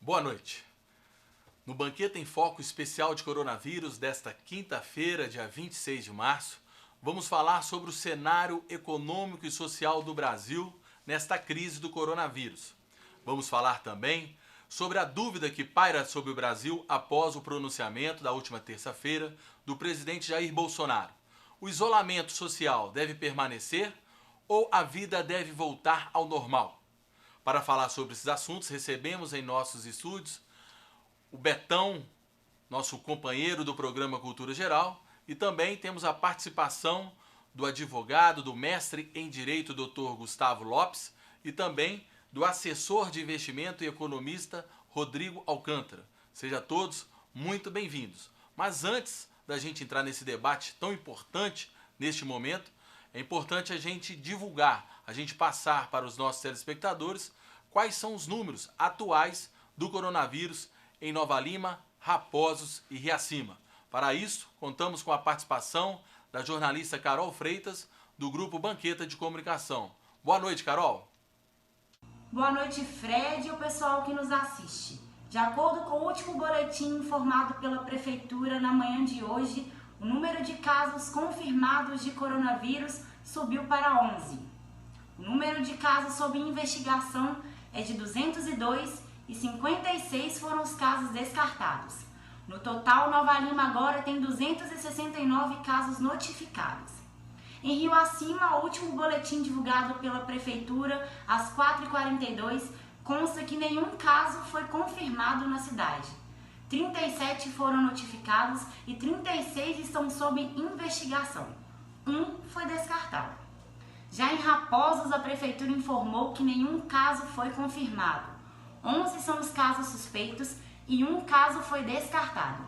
Boa noite. No Banqueta em Foco especial de coronavírus desta quinta-feira, dia 26 de março, vamos falar sobre o cenário econômico e social do Brasil nesta crise do coronavírus. Vamos falar também sobre a dúvida que paira sobre o Brasil após o pronunciamento da última terça-feira do presidente Jair Bolsonaro. O isolamento social deve permanecer ou a vida deve voltar ao normal? Para falar sobre esses assuntos, recebemos em nossos estúdios o Betão, nosso companheiro do programa Cultura Geral, e também temos a participação do advogado, do mestre em Direito, Dr. Gustavo Lopes, e também do assessor de investimento e economista Rodrigo Alcântara. Sejam todos muito bem-vindos. Mas antes da gente entrar nesse debate tão importante neste momento, é importante a gente divulgar, a gente passar para os nossos telespectadores quais são os números atuais do coronavírus em Nova Lima, Raposos e Riacima. Para isso, contamos com a participação da jornalista Carol Freitas, do Grupo Banqueta de Comunicação. Boa noite, Carol. Boa noite, Fred e o pessoal que nos assiste. De acordo com o último boletim informado pela Prefeitura na manhã de hoje, o número de casos confirmados de coronavírus subiu para 11. O número de casos sob investigação é de 202 e 56 foram os casos descartados. No total, Nova Lima agora tem 269 casos notificados. Em Rio Acima, o último boletim divulgado pela Prefeitura, às 4h42, consta que nenhum caso foi confirmado na cidade. 37 foram notificados e 36 estão sob investigação. Um foi descartado. Já em Raposos, a Prefeitura informou que nenhum caso foi confirmado. 11 são os casos suspeitos e um caso foi descartado.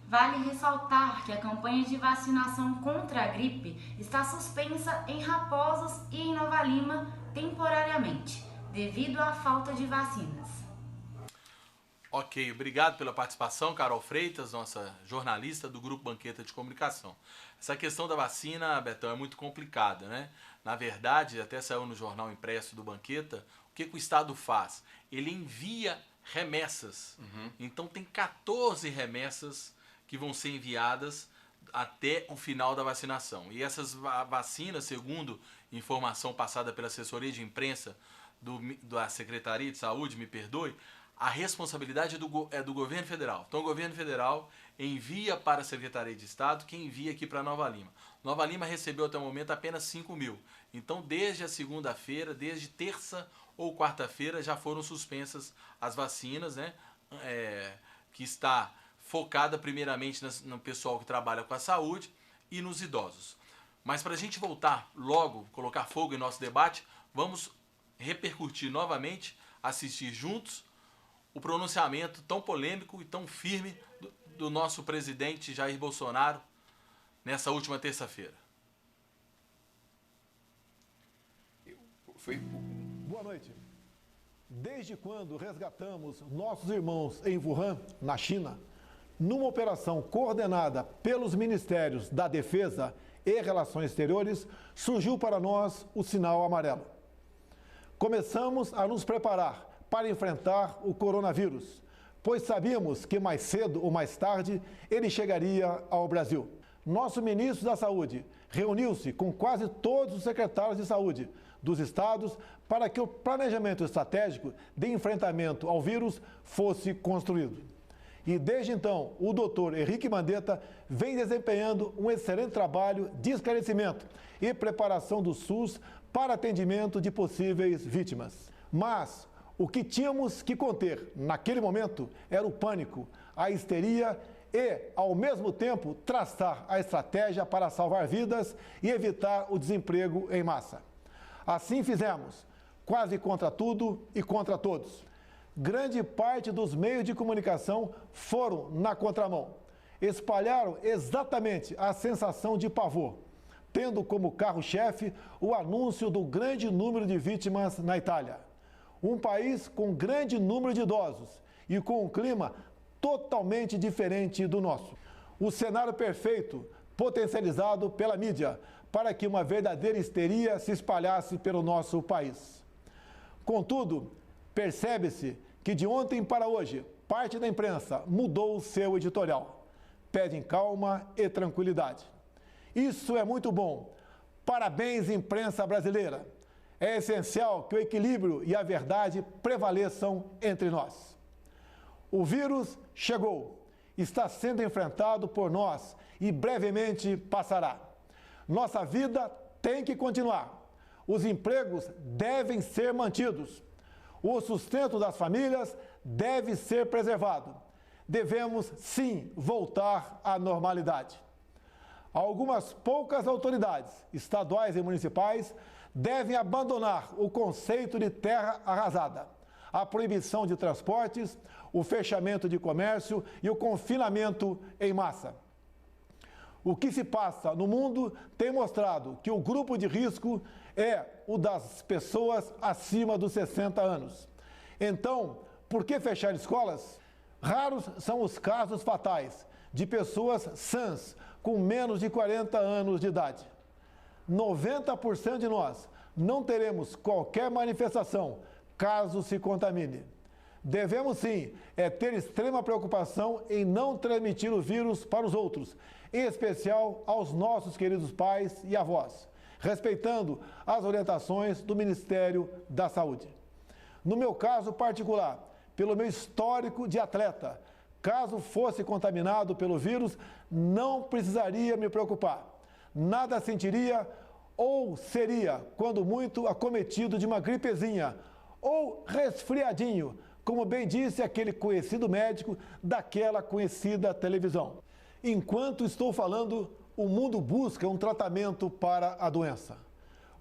Vale ressaltar que a campanha de vacinação contra a gripe está suspensa em Raposos e em Nova Lima temporariamente, devido à falta de vacinas. Ok, obrigado pela participação, Carol Freitas, nossa jornalista do Grupo Banqueta de Comunicação. Essa questão da vacina, Betão, é muito complicada, né? Na verdade, até saiu no jornal impresso do Banqueta, o que o Estado faz? Ele envia remessas. Então tem 14 remessas que vão ser enviadas até o final da vacinação. E essas vacinas, segundo informação passada pela assessoria de imprensa da Secretaria de Saúde, me perdoe, a responsabilidade é do governo federal. Então o governo federal envia para a Secretaria de Estado, que envia aqui para Nova Lima. Nova Lima recebeu até o momento apenas 5 mil. Então desde a segunda-feira, desde terça ou quarta-feira, já foram suspensas as vacinas, né? Que está focada primeiramente no pessoal que trabalha com a saúde e nos idosos. Mas para a gente voltar logo, colocar fogo em nosso debate, vamos repercutir novamente, assistir juntos o pronunciamento tão polêmico e tão firme do nosso presidente Jair Bolsonaro nessa última terça-feira. Boa noite. Desde quando resgatamos nossos irmãos em Wuhan, na China, numa operação coordenada pelos Ministérios da Defesa e Relações Exteriores, surgiu para nós o sinal amarelo. Começamos a nos preparar para enfrentar o coronavírus, pois sabíamos que mais cedo ou mais tarde ele chegaria ao Brasil. Nosso ministro da Saúde reuniu-se com quase todos os secretários de saúde dos estados para que o planejamento estratégico de enfrentamento ao vírus fosse construído. E desde então, o Dr. Henrique Mandetta vem desempenhando um excelente trabalho de esclarecimento e preparação do SUS para atendimento de possíveis vítimas. Mas o que tínhamos que conter naquele momento era o pânico, a histeria e, ao mesmo tempo, traçar a estratégia para salvar vidas e evitar o desemprego em massa. Assim fizemos, quase contra tudo e contra todos. Grande parte dos meios de comunicação foram na contramão. Espalharam exatamente a sensação de pavor, tendo como carro-chefe o anúncio do grande número de vítimas na Itália. Um país com grande número de idosos e com um clima totalmente diferente do nosso. O cenário perfeito, potencializado pela mídia, para que uma verdadeira histeria se espalhasse pelo nosso país. Contudo, percebe-se que de ontem para hoje, parte da imprensa mudou o seu editorial. Pedem calma e tranquilidade. Isso é muito bom. Parabéns, imprensa brasileira. É essencial que o equilíbrio e a verdade prevaleçam entre nós. O vírus chegou, está sendo enfrentado por nós e brevemente passará. Nossa vida tem que continuar. Os empregos devem ser mantidos. O sustento das famílias deve ser preservado. Devemos, sim, voltar à normalidade. Algumas poucas autoridades, estaduais e municipais, devem abandonar o conceito de terra arrasada, a proibição de transportes, o fechamento de comércio e o confinamento em massa. O que se passa no mundo tem mostrado que o grupo de risco é o das pessoas acima dos 60 anos. Então, por que fechar escolas? Raros são os casos fatais de pessoas sãs com menos de 40 anos de idade. 90% de nós não teremos qualquer manifestação caso se contamine. Devemos sim ter extrema preocupação em não transmitir o vírus para os outros, em especial aos nossos queridos pais e avós, respeitando as orientações do Ministério da Saúde. No meu caso particular, pelo meu histórico de atleta, caso fosse contaminado pelo vírus, não precisaria me preocupar. Nada sentiria ou seria, quando muito, acometido de uma gripezinha ou resfriadinho, como bem disse aquele conhecido médico daquela conhecida televisão. Enquanto estou falando, o mundo busca um tratamento para a doença.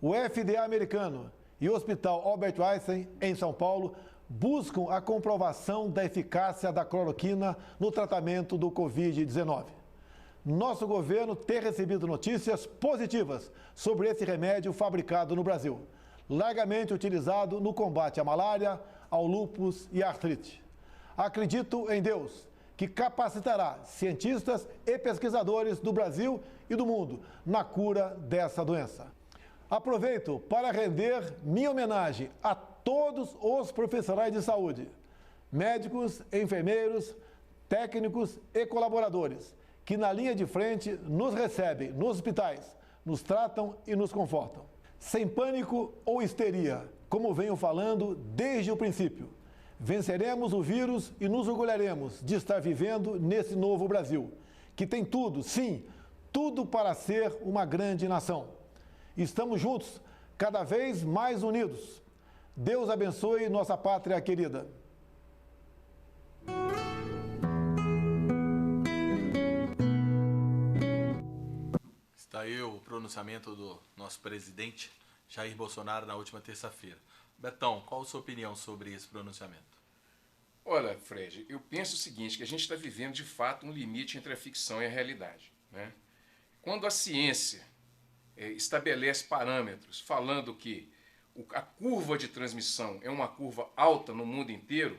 O FDA americano e o Hospital Albert Einstein, em São Paulo, buscam a comprovação da eficácia da cloroquina no tratamento do Covid-19. Nosso governo tem recebido notícias positivas sobre esse remédio fabricado no Brasil, largamente utilizado no combate à malária, ao lúpus e à artrite. Acredito em Deus, que capacitará cientistas e pesquisadores do Brasil e do mundo na cura dessa doença. Aproveito para render minha homenagem a todos os profissionais de saúde, médicos, enfermeiros, técnicos e colaboradores, que na linha de frente nos recebem nos hospitais, nos tratam e nos confortam. Sem pânico ou histeria, como venho falando desde o princípio, venceremos o vírus e nos orgulharemos de estar vivendo nesse novo Brasil, que tem tudo, sim, tudo para ser uma grande nação. Estamos juntos, cada vez mais unidos. Deus abençoe nossa pátria querida. Está aí o pronunciamento do nosso presidente Jair Bolsonaro na última terça-feira. Betão, qual a sua opinião sobre esse pronunciamento? Olha, Fred, eu penso o seguinte, que a gente está vivendo de fato um limite entre a ficção e a realidade, né? Quando a ciência estabelece parâmetros falando que a curva de transmissão é uma curva alta no mundo inteiro,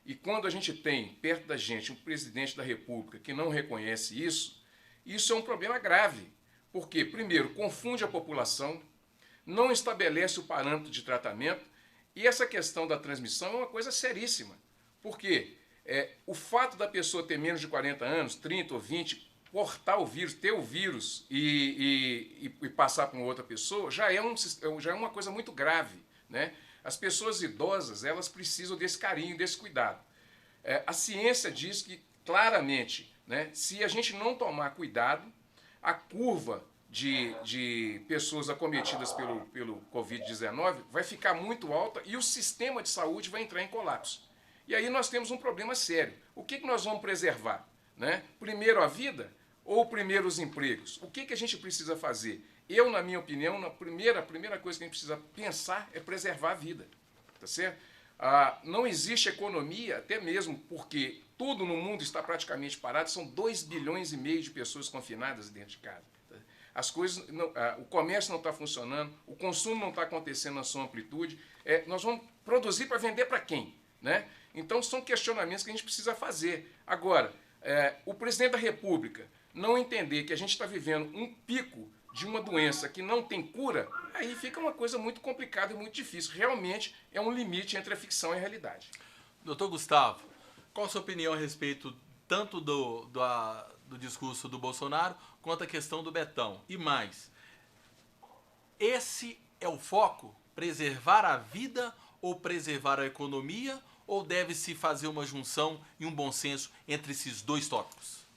e quando a gente tem perto da gente um presidente da República que não reconhece isso, isso é um problema grave, porque, primeiro, confunde a população, não estabelece o parâmetro de tratamento, e essa questão da transmissão é uma coisa seríssima, porque o fato da pessoa ter menos de 40 anos, 30 ou 20, portar o vírus, ter o vírus e passar para uma outra pessoa, já é uma coisa muito grave, né? As pessoas idosas, elas precisam desse carinho, desse cuidado. A ciência diz que, claramente, né, se a gente não tomar cuidado, a curva de pessoas acometidas pelo Covid-19 vai ficar muito alta e o sistema de saúde vai entrar em colapso. E aí nós temos um problema sério. O que nós vamos preservar? Né? Primeiro a vida ou primeiro os empregos? O que a gente precisa fazer? Eu, na minha opinião, a primeira coisa que a gente precisa pensar é preservar a vida. Tá certo? Não existe economia, até mesmo porque tudo no mundo está praticamente parado, são 2,5 bilhões de pessoas confinadas dentro de casa. As coisas, o comércio não está funcionando, o consumo não está acontecendo na sua amplitude. Nós vamos produzir para vender para quem? Né? Então são questionamentos que a gente precisa fazer. Agora, o presidente da República não entender que a gente está vivendo um pico de uma doença que não tem cura, aí fica uma coisa muito complicada e muito difícil. Realmente é um limite entre a ficção e a realidade. Doutor Gustavo, qual a sua opinião a respeito tanto do discurso do Bolsonaro quanto a questão do Betão? E mais, esse é o foco? Preservar a vida ou preservar a economia? Ou deve-se fazer uma junção e um bom senso entre esses dois tópicos?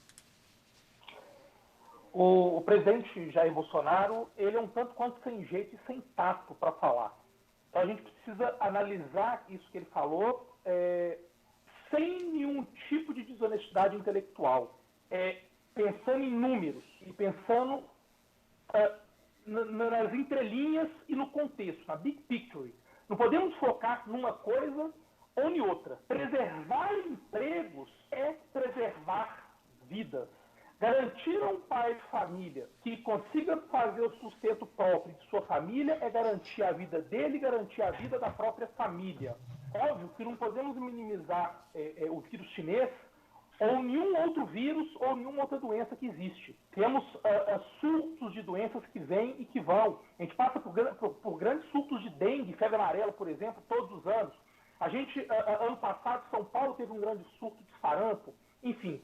O presidente Jair Bolsonaro, ele é um tanto quanto sem jeito e sem tato para falar. Então a gente precisa analisar isso que ele falou sem nenhum tipo de desonestidade intelectual, pensando em números e pensando nas entrelinhas e no contexto, na big picture. Não podemos focar numa coisa ou em outra. Preservar empregos é preservar vidas. Garantir a um pai de família que consiga fazer o sustento próprio de sua família é garantir a vida dele e garantir a vida da própria família. Óbvio que não podemos minimizar o vírus chinês ou nenhum outro vírus ou nenhuma outra doença que existe. Temos surtos de doenças que vêm e que vão. A gente passa por grandes surtos de dengue, febre amarela, por exemplo, todos os anos. A gente, ano passado, São Paulo teve um grande surto de sarampo. Enfim,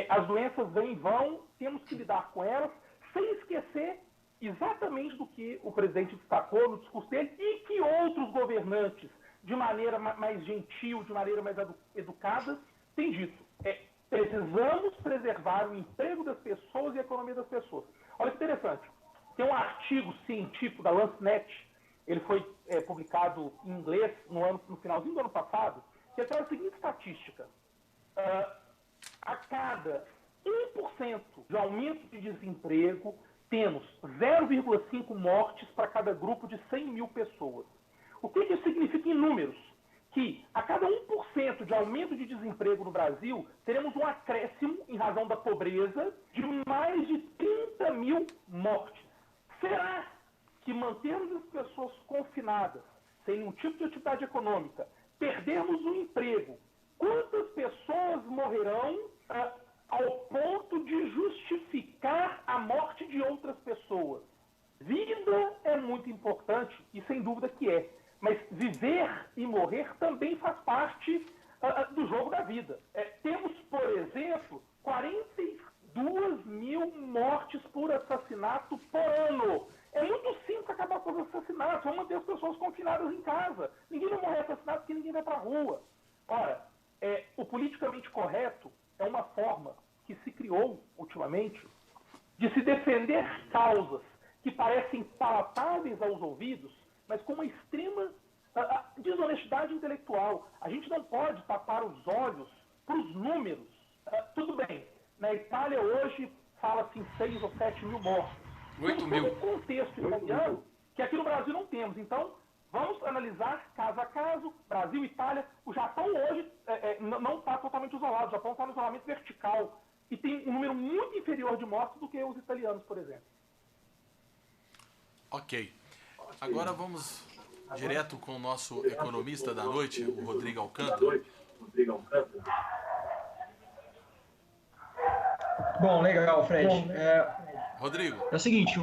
as doenças vêm e vão, temos que lidar com elas, sem esquecer exatamente do que o presidente destacou no discurso dele e que outros governantes, de maneira mais gentil, de maneira mais educada, têm dito. Precisamos preservar o emprego das pessoas e a economia das pessoas. Olha que interessante. Tem um artigo científico da Lancet, ele foi publicado em inglês no finalzinho do ano passado, que traz a seguinte estatística. A cada 1% de aumento de desemprego, temos 0,5 mortes para cada grupo de 100 mil pessoas. O que isso significa em números? Que a cada 1% de aumento de desemprego no Brasil, teremos um acréscimo, em razão da pobreza, de mais de 30 mil mortes. Será que mantermos as pessoas confinadas, sem nenhum tipo de atividade econômica, perdermos o emprego, quantas pessoas morrerão ao ponto de justificar a morte de outras pessoas? Vida é muito importante, e sem dúvida que é. Mas viver e morrer também faz parte do jogo da vida. Temos, por exemplo, 42 mil mortes por assassinato por ano. É muito simples acabar com os assassinatos. Vamos manter as pessoas confinadas em casa. Ninguém vai morrer assassinado porque ninguém vai para a rua. Ora, o politicamente correto é uma forma que se criou ultimamente de se defender causas que parecem palatáveis aos ouvidos, mas com uma extrema desonestidade intelectual. A gente não pode tapar os olhos para os números. Tudo bem, na Itália hoje fala-se em 6 ou 7 mil mortos. 8 mil. Um contexto italiano que aqui no Brasil não temos. Então, vamos analisar caso a caso, Brasil, Itália. O Japão hoje não está totalmente isolado. O Japão está no isolamento vertical e tem um número muito inferior de mortos do que os italianos, por exemplo. Ok. Agora vamos direto com o nosso economista da noite, o Rodrigo Alcântara. Bom, legal, Fred. Rodrigo, É o seguinte,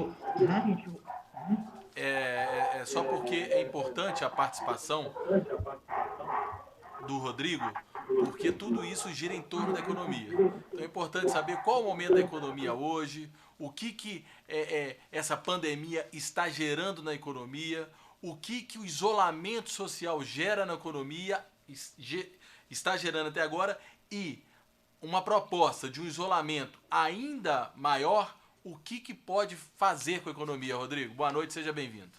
só porque é importante a participação do Rodrigo, porque tudo isso gira em torno da economia. Então é importante saber qual o momento da economia hoje, o que essa pandemia está gerando na economia, o que o isolamento social gera na economia, está gerando até agora, e uma proposta de um isolamento ainda maior, o que pode fazer com a economia, Rodrigo? Boa noite, seja bem-vindo.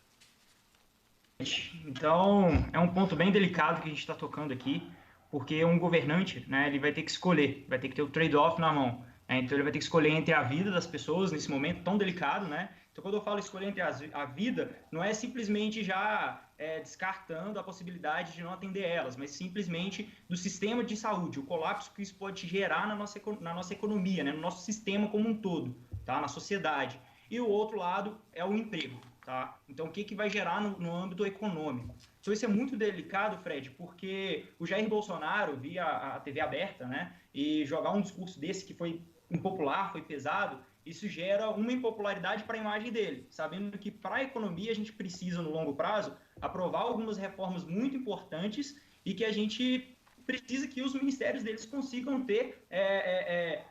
então é um ponto bem delicado que a gente está tocando aqui, porque um governante, né, ele vai ter que escolher, vai ter que ter o trade-off na mão. Então ele vai ter que escolher entre a vida das pessoas nesse momento tão delicado, né? Então quando eu falo escolher entre a vida, não é simplesmente já descartando a possibilidade de não atender elas, mas simplesmente do sistema de saúde, o colapso que isso pode gerar na nossa economia, né? No nosso sistema como um todo, tá? Na sociedade. E o outro lado é o emprego, tá? Então o que vai gerar no âmbito econômico? Então isso é muito delicado, Fred, porque o Jair Bolsonaro, via a TV aberta, né? E jogar um discurso desse que foi impopular, foi pesado, isso gera uma impopularidade para a imagem dele, sabendo que para a economia a gente precisa, no longo prazo, aprovar algumas reformas muito importantes e que a gente precisa que os ministérios deles consigam ter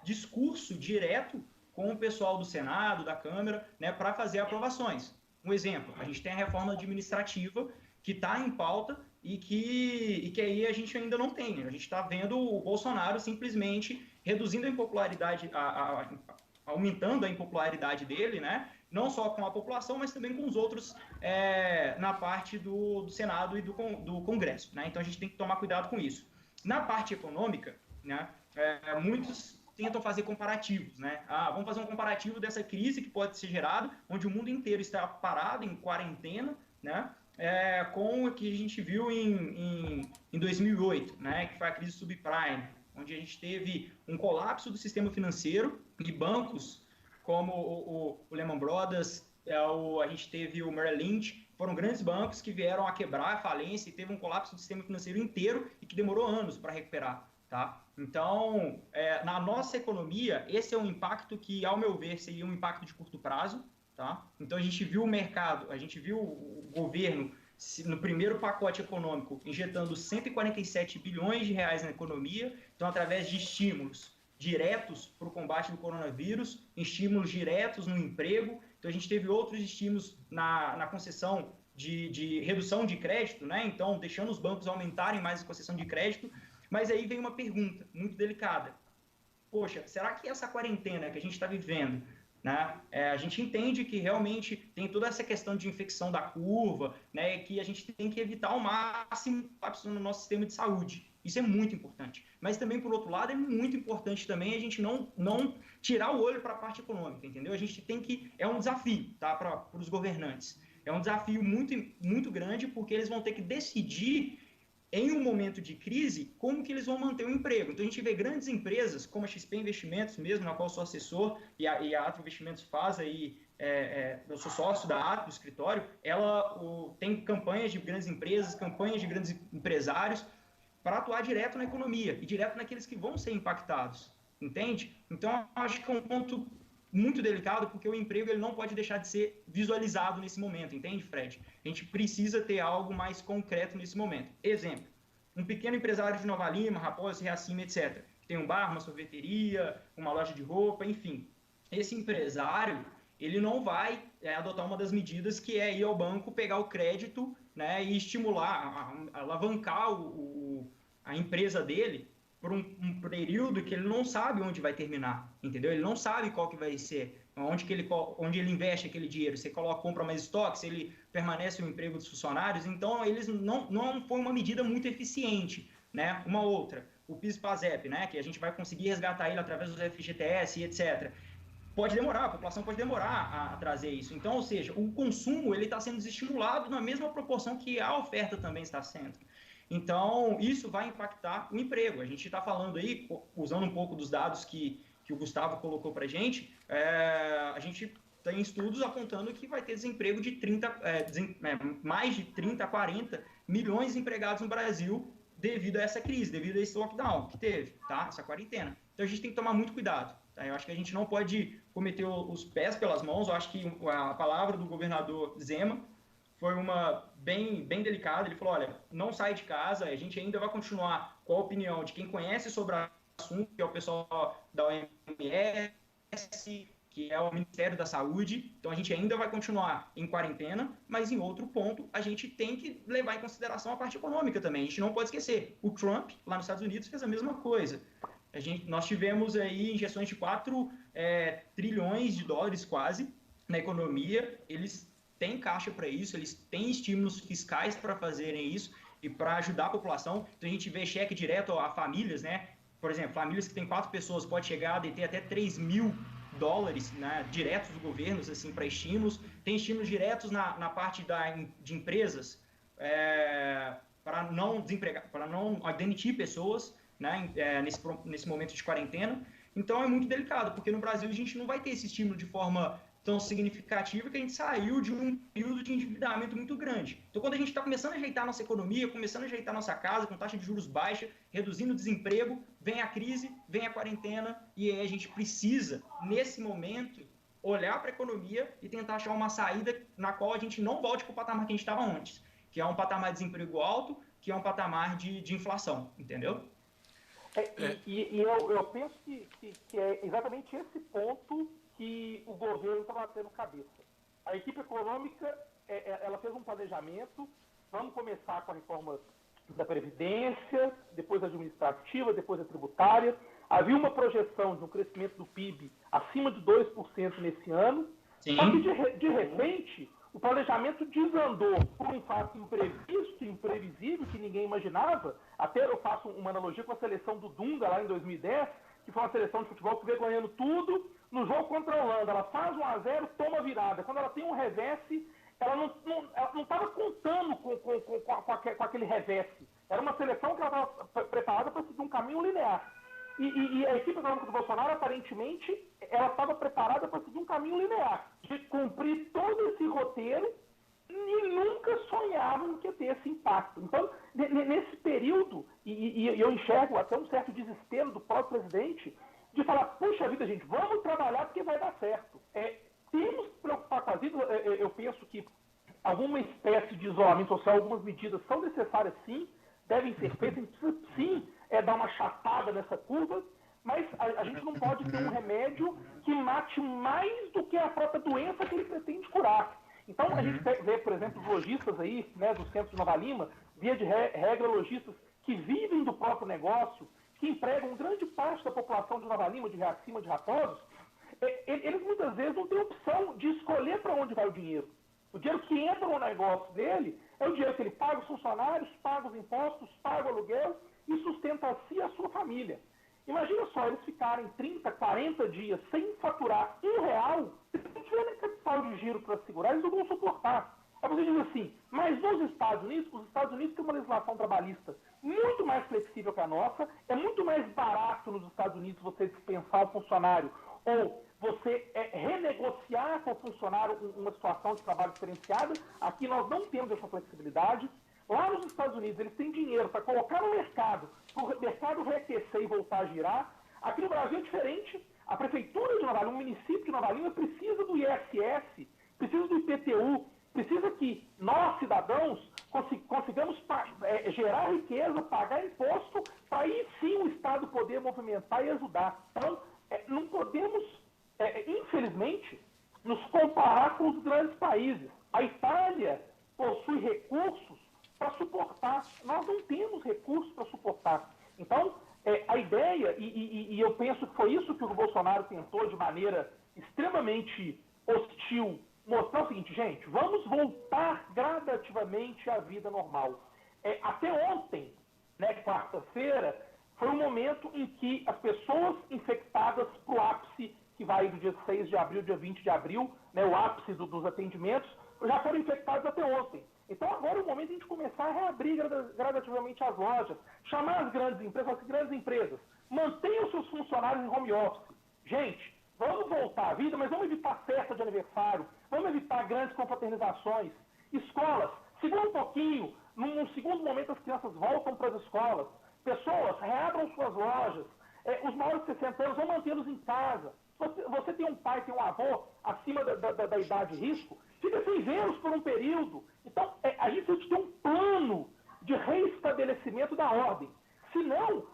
discurso direto com o pessoal do Senado, da Câmara, né, para fazer aprovações. Um exemplo, a gente tem a reforma administrativa que está em pauta e que aí a gente ainda não tem. A gente está vendo o Bolsonaro simplesmente reduzindo a impopularidade, aumentando a impopularidade dele, né? Não só com a população, mas também com os outros na parte do Senado e do Congresso, né? Então a gente tem que tomar cuidado com isso. Na parte econômica, né, muitos tentam fazer comparativos, né? Vamos fazer um comparativo dessa crise que pode ser gerada, onde o mundo inteiro está parado em quarentena, né? Com o que a gente viu em 2008, né? Que foi a crise subprime, onde a gente teve um colapso do sistema financeiro e bancos como o Lehman Brothers, a gente teve o Merrill Lynch, foram grandes bancos que vieram a quebrar, a falência, e teve um colapso do sistema financeiro inteiro e que demorou anos para recuperar, tá? Então, na nossa economia, esse é um impacto que, ao meu ver, seria um impacto de curto prazo, tá? Então, a gente viu o mercado, a gente viu o governo, no primeiro pacote econômico, injetando 147 bilhões de reais na economia, então, através de estímulos diretos para o combate do coronavírus, estímulos diretos no emprego. Então, a gente teve outros estímulos na concessão de redução de crédito, né? Então, deixando os bancos aumentarem mais a concessão de crédito. Mas aí vem uma pergunta muito delicada. Poxa, será que essa quarentena que a gente está vivendo, né, a gente entende que realmente tem toda essa questão de infecção da curva, né, que a gente tem que evitar ao máximo no nosso sistema de saúde. Isso é muito importante. Mas também, por outro lado, é muito importante também a gente não tirar o olho para a parte econômica, entendeu? A gente tem que... É um desafio, tá, para os governantes. É um desafio muito, muito grande, porque eles vão ter que decidir, em um momento de crise, como que eles vão manter o emprego. Então, a gente vê grandes empresas, como a XP Investimentos mesmo, na qual eu sou assessor, e a Atro Investimentos faz aí, eu sou sócio da Atro, do escritório, ela tem campanhas de grandes empresas, campanhas de grandes empresários, para atuar direto na economia e direto naqueles que vão ser impactados, entende? Então, acho que é um ponto muito delicado, porque o emprego ele não pode deixar de ser visualizado nesse momento, entende, Fred? A gente precisa ter algo mais concreto nesse momento. Exemplo, um pequeno empresário de Nova Lima, Raposa, Reacima, etc., que tem um bar, uma sorveteria, uma loja de roupa, enfim. Esse empresário, ele não vai adotar uma das medidas que é ir ao banco, pegar o crédito, né, e estimular, alavancar a empresa dele por um período que ele não sabe onde vai terminar, entendeu? Ele não sabe qual que vai ser, onde ele investe aquele dinheiro, se ele compra mais estoque, se ele permanece no emprego dos funcionários. Então, eles não foi uma medida muito eficiente, né? Uma outra, o PIS/PASEP, né, que a gente vai conseguir resgatar ele através do FGTS e etc., pode demorar, a população pode demorar a trazer isso. Então, ou seja, o consumo ele está sendo desestimulado na mesma proporção que a oferta também está sendo. Então, isso vai impactar o emprego. A gente está falando aí, usando um pouco dos dados que o Gustavo colocou para a gente tem estudos apontando que vai ter desemprego de mais de 30 a 40 milhões de empregados no Brasil devido a essa crise, devido a esse lockdown que teve, tá? Essa quarentena. Então, a gente tem que tomar muito cuidado. Tá? Eu acho que a gente não pode cometer os pés pelas mãos. Eu acho que a palavra do governador Zema foi uma bem delicada. Ele falou, olha, não sai de casa, a gente ainda vai continuar com a opinião de quem conhece sobre o assunto, que é o pessoal da OMS, que é o Ministério da Saúde. Então, a gente ainda vai continuar em quarentena, mas em outro ponto, a gente tem que levar em consideração a parte econômica também. A gente não pode esquecer. O Trump, lá nos Estados Unidos, fez a mesma coisa. Nós tivemos aí injeções de 4 trilhões de dólares quase na economia. Eles têm caixa para isso, eles têm estímulos fiscais para fazerem isso e para ajudar a população. Então, a gente vê cheque direto a famílias, né? Por exemplo, famílias que têm 4 pessoas pode chegar a deter até 3 mil dólares, né, diretos do governo, assim, para estímulos. Tem estímulos diretos na parte de empresas para não demitir pessoas, né, nesse momento de quarentena. Então é muito delicado, porque no Brasil a gente não vai ter esse estímulo de forma tão significativa, que a gente saiu de um período de endividamento muito grande. Então, quando a gente está começando a ajeitar a nossa economia, começando a ajeitar a nossa casa, com taxa de juros baixa, reduzindo o desemprego, vem a crise, vem a quarentena, e aí a gente precisa, nesse momento, olhar para a economia e tentar achar uma saída na qual a gente não volte para o patamar que a gente estava antes, que é um patamar de desemprego alto, que é um patamar de inflação, entendeu? Eu penso que é exatamente esse ponto que o governo está batendo cabeça. A equipe econômica, ela fez um planejamento, vamos começar com a reforma da Previdência, depois a administrativa, depois a tributária. Havia uma projeção de um crescimento do PIB acima de 2% nesse ano. Sim. Só que, de repente, o planejamento desandou por um fato imprevisto, imprevisível, que ninguém imaginava. Até eu faço uma analogia com a seleção do Dunga, lá em 2010, que foi uma seleção de futebol que veio ganhando tudo. No jogo contra a Holanda, ela faz 1-0, toma virada. Quando ela tem um revesse, ela não estava contando com aquele revesse. Era uma seleção que ela estava preparada para seguir um caminho linear. E a equipe econômica do Bolsonaro, aparentemente, ela estava preparada para seguir um caminho linear, de cumprir todo esse roteiro e nunca sonhavam que ia ter esse impacto. Então, nesse período, e eu enxergo até um certo desespero do próprio presidente, de falar, puxa vida, gente, vamos trabalhar porque vai dar certo. Temos que preocupar com a vida. Eu penso que alguma espécie de isolamento social, algumas medidas são necessárias, sim, devem ser feitas, a gente precisa, sim, dar uma chapada nessa curva, mas a gente não pode ter um remédio que mate mais do que a própria doença que ele pretende curar. Então, a gente vê, por exemplo, os lojistas aí, né, do centro de Nova Lima, via de regra, lojistas que vivem do próprio negócio, que empregam grande parte da população de Nova Lima, de Acima de Raposos, eles muitas vezes não têm opção de escolher para onde vai o dinheiro. O dinheiro que entra no negócio dele é o dinheiro que ele paga os funcionários, paga os impostos, paga o aluguel e sustenta a si e a sua família. Imagina só, eles ficarem 30, 40 dias sem faturar R$1, se não tiverem capital de giro para segurar, eles não vão suportar. Aí você diz assim, mas nos Estados Unidos, os Estados Unidos têm uma legislação trabalhista muito mais flexível que a nossa, é muito mais barato nos Estados Unidos você dispensar o funcionário ou você renegociar com o funcionário uma situação de trabalho diferenciada. Aqui nós não temos essa flexibilidade. Lá nos Estados Unidos, eles têm dinheiro para colocar no mercado, para o mercado reaquecer e voltar a girar. Aqui no Brasil é diferente. A prefeitura de Nova Lima, o município de Nova Lima precisa do ISS, precisa do IPTU, precisa que nós, cidadãos, consigamos gerar riqueza, pagar imposto, para aí sim o Estado poder movimentar e ajudar. Então, não podemos, infelizmente, nos comparar com os grandes países. A Itália possui recursos para suportar. Nós não temos recursos para suportar. Então, a ideia, e eu penso que foi isso que o Bolsonaro tentou de maneira extremamente hostil, mostrar o seguinte, gente, vamos voltar gradativamente à vida normal. Até ontem, né, quarta-feira, foi um momento em que as pessoas infectadas para o ápice, que vai do dia 6 de abril, dia 20 de abril, né, o ápice dos atendimentos, já foram infectados até ontem. Então agora é o momento de a gente começar a reabrir gradativamente as lojas, chamar as grandes empresas, mantenham os seus funcionários em home office. Gente, vamos voltar à vida, mas vamos evitar festa de aniversário, vamos evitar grandes confraternizações. Escolas, segura um pouquinho, num segundo momento as crianças voltam para as escolas. Pessoas, reabram suas lojas. Os maiores de 60 anos, vão mantê-los em casa. Você tem um pai, tem um avô acima da idade de risco, fica sem vê-los por um período. Então, a gente precisa ter um plano de reestabelecimento da ordem. Senão,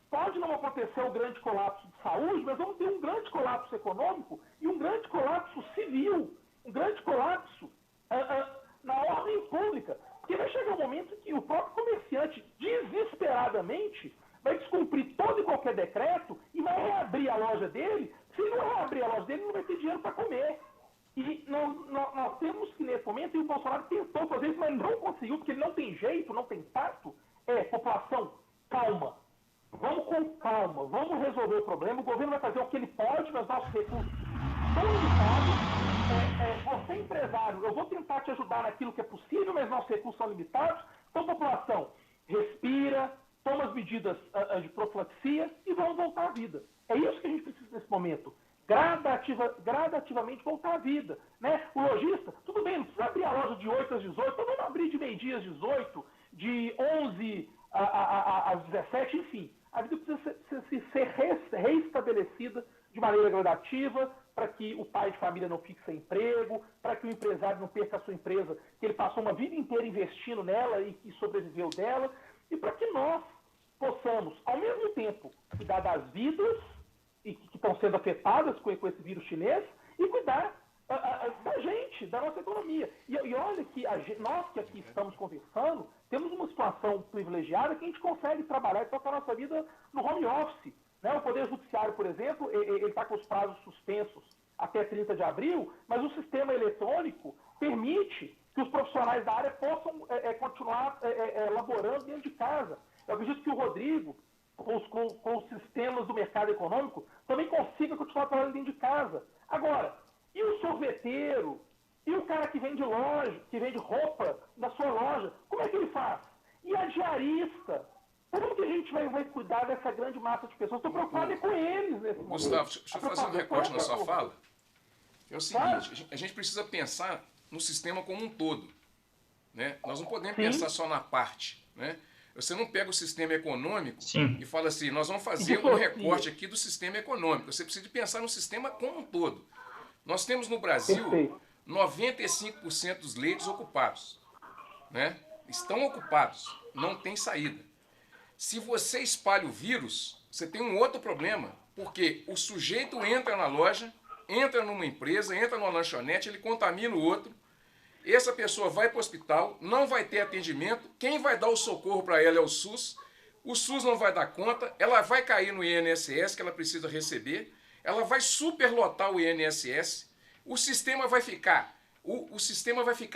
pode não acontecer o grande colapso de saúde, mas vamos ter um grande colapso econômico e um grande colapso civil, um grande colapso na ordem pública. Porque vai chegar um momento que o próprio comerciante, desesperadamente, vai descumprir todo e qualquer decreto e vai reabrir a loja dele. Se ele não reabrir a loja dele, ele não vai ter dinheiro para comer. E nós temos que, nesse momento, e o Bolsonaro tentou fazer isso, mas não conseguiu, porque ele não tem jeito, não tem tato. População, calma. Vamos com calma, vamos resolver o problema. O governo vai fazer o que ele pode, mas nossos recursos são limitados. Você, empresário, eu vou tentar te ajudar naquilo que é possível, mas nossos recursos são limitados. Então, população, respira, toma as medidas de profilaxia e vamos voltar à vida. É isso que a gente precisa nesse momento. Gradativamente voltar à vida. Né? O lojista, tudo bem, não precisa abrir a loja de 8 às 18, então vamos abrir de meio-dia às 18, de 11 às 17, enfim. A vida precisa ser reestabelecida de maneira gradativa, para que o pai de família não fique sem emprego, para que o empresário não perca a sua empresa, que ele passou uma vida inteira investindo nela e sobreviveu dela, e para que nós possamos, ao mesmo tempo, cuidar das vidas que estão sendo afetadas com esse vírus chinês e cuidar da gente, da nossa economia. E olha que nós que aqui estamos conversando, temos uma situação privilegiada que a gente consegue trabalhar e tocar a nossa vida no home office. Né? O Poder Judiciário, por exemplo, ele está com os prazos suspensos até 30 de abril, mas o sistema eletrônico permite que os profissionais da área possam continuar laborando dentro de casa. Eu acredito que o Rodrigo, com os sistemas do mercado econômico, também consiga continuar trabalhando dentro de casa. Agora, e o sorveteiro? E o cara que vende roupa na sua loja? Como é que ele faz? E a diarista? Como que a gente vai cuidar dessa grande massa de pessoas? Estou preocupado com eles nesse momento. Gustavo, deixa eu fazer um recorte na sua fala. É o seguinte, a gente precisa pensar no sistema como um todo. Né? Nós não podemos pensar só na parte. Né? Você não pega o sistema econômico e fala assim, nós vamos fazer um recorte aqui do sistema econômico. Você precisa pensar no sistema como um todo. Nós temos no Brasil 95% dos leitos ocupados. Né? Estão ocupados, não tem saída. Se você espalha o vírus, você tem um outro problema, porque o sujeito entra na loja, entra numa empresa, entra numa lanchonete, ele contamina o outro, essa pessoa vai para o hospital, não vai ter atendimento, quem vai dar o socorro para ela é o SUS não vai dar conta, ela vai cair no INSS que ela precisa receber, ela vai superlotar o INSS, o sistema vai ficar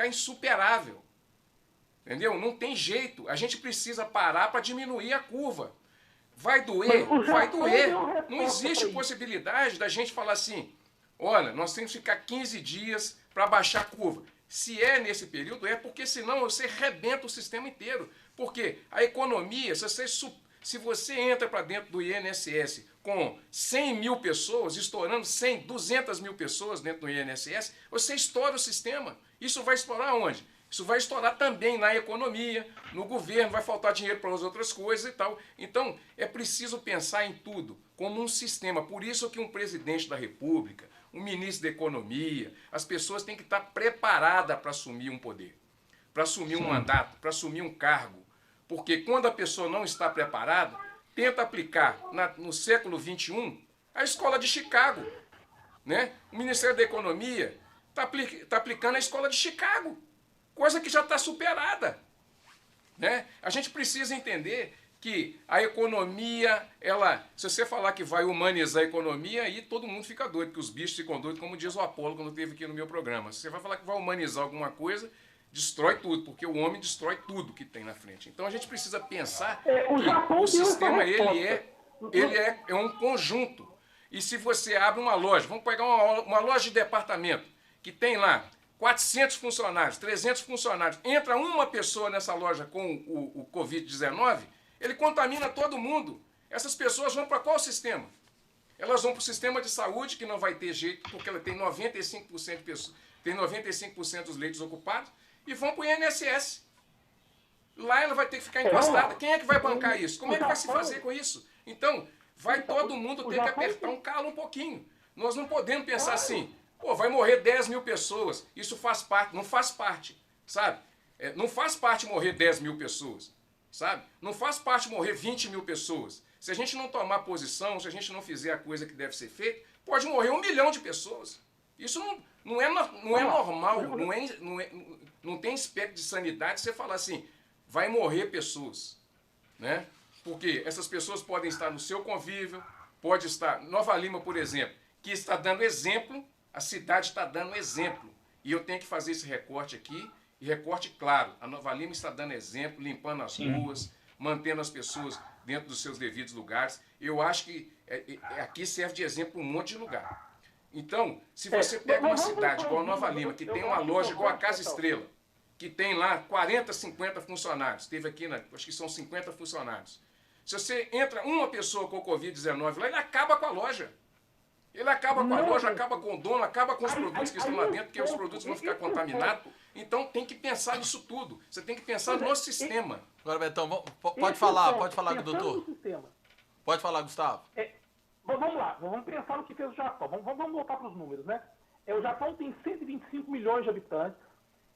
insuperável. Entendeu? Não tem jeito. A gente precisa parar para diminuir a curva. Vai doer? Vai doer. Não existe possibilidade da gente falar assim, olha, nós temos que ficar 15 dias para baixar a curva. Se é nesse período, é porque senão você rebenta o sistema inteiro. Porque a economia, se você entra para dentro do INSS com 100 mil pessoas, estourando 100, 200 mil pessoas dentro do INSS, você estoura o sistema. Isso vai estourar onde? Isso vai estourar também na economia, no governo, vai faltar dinheiro para as outras coisas e tal. Então, é preciso pensar em tudo como um sistema. Por isso que um presidente da República, um ministro da Economia, as pessoas têm que estar preparadas para assumir um poder, para assumir um mandato, para assumir um cargo. Porque quando a pessoa não está preparada, tenta aplicar no século XXI a escola de Chicago. Né? O Ministério da Economia está aplicando a escola de Chicago. Coisa que já está superada. Né? A gente precisa entender que a economia, se você falar que vai humanizar a economia, aí todo mundo fica doido, porque os bichos ficam doidos, como diz o Apolo quando esteve aqui no meu programa. Se você vai falar que vai humanizar alguma coisa, destrói tudo, porque o homem destrói tudo que tem na frente. Então a gente precisa pensar que o sistema ele é um conjunto. E se você abre uma loja, vamos pegar uma loja de departamento, que tem lá 400 funcionários, 300 funcionários, entra uma pessoa nessa loja com o Covid-19, ele contamina todo mundo. Essas pessoas vão para qual sistema? Elas vão para o sistema de saúde, que não vai ter jeito, porque ela tem 95% de pessoas, tem 95% dos leitos ocupados, e vão para o INSS. Lá ela vai ter que ficar encostada. Quem é que vai bancar isso? Como é que vai se fazer com isso? Então, vai todo mundo ter que apertar um calo um pouquinho. Nós não podemos pensar assim, pô, vai morrer 10 mil pessoas, isso faz parte. Não faz parte, sabe? Não faz parte morrer 10 mil pessoas, sabe? Não faz parte morrer 20 mil pessoas. Se a gente não tomar posição, se a gente não fizer a coisa que deve ser feita, pode morrer 1 milhão de pessoas. Isso não é normal, não tem aspecto de sanidade você falar assim, vai morrer pessoas, né? Porque essas pessoas podem estar no seu convívio, pode estar... Nova Lima, por exemplo, que está dando exemplo, a cidade está dando exemplo. E eu tenho que fazer esse recorte aqui, e recorte claro. A Nova Lima está dando exemplo, limpando as ruas, mantendo as pessoas dentro dos seus devidos lugares. Eu acho que aqui serve de exemplo um monte de lugar. Então, se você pega uma cidade igual a Nova Lima, que tem uma loja igual a Casa Estrela, que tem lá 40, 50 funcionários, teve aqui, acho que são 50 funcionários. Se você entra uma pessoa com o Covid-19 lá, ele acaba com a loja. Ele acaba com a loja, acaba com o dono, acaba com os produtos que estão lá dentro, porque os produtos vão ficar contaminados. Então tem que pensar nisso tudo. Você tem que pensar no sistema. Agora, Betão, pode falar, doutor. Pode falar, Gustavo. Vamos lá, vamos pensar no que fez o Japão. Vamos voltar para os números, né? O Japão tem 125 milhões de habitantes.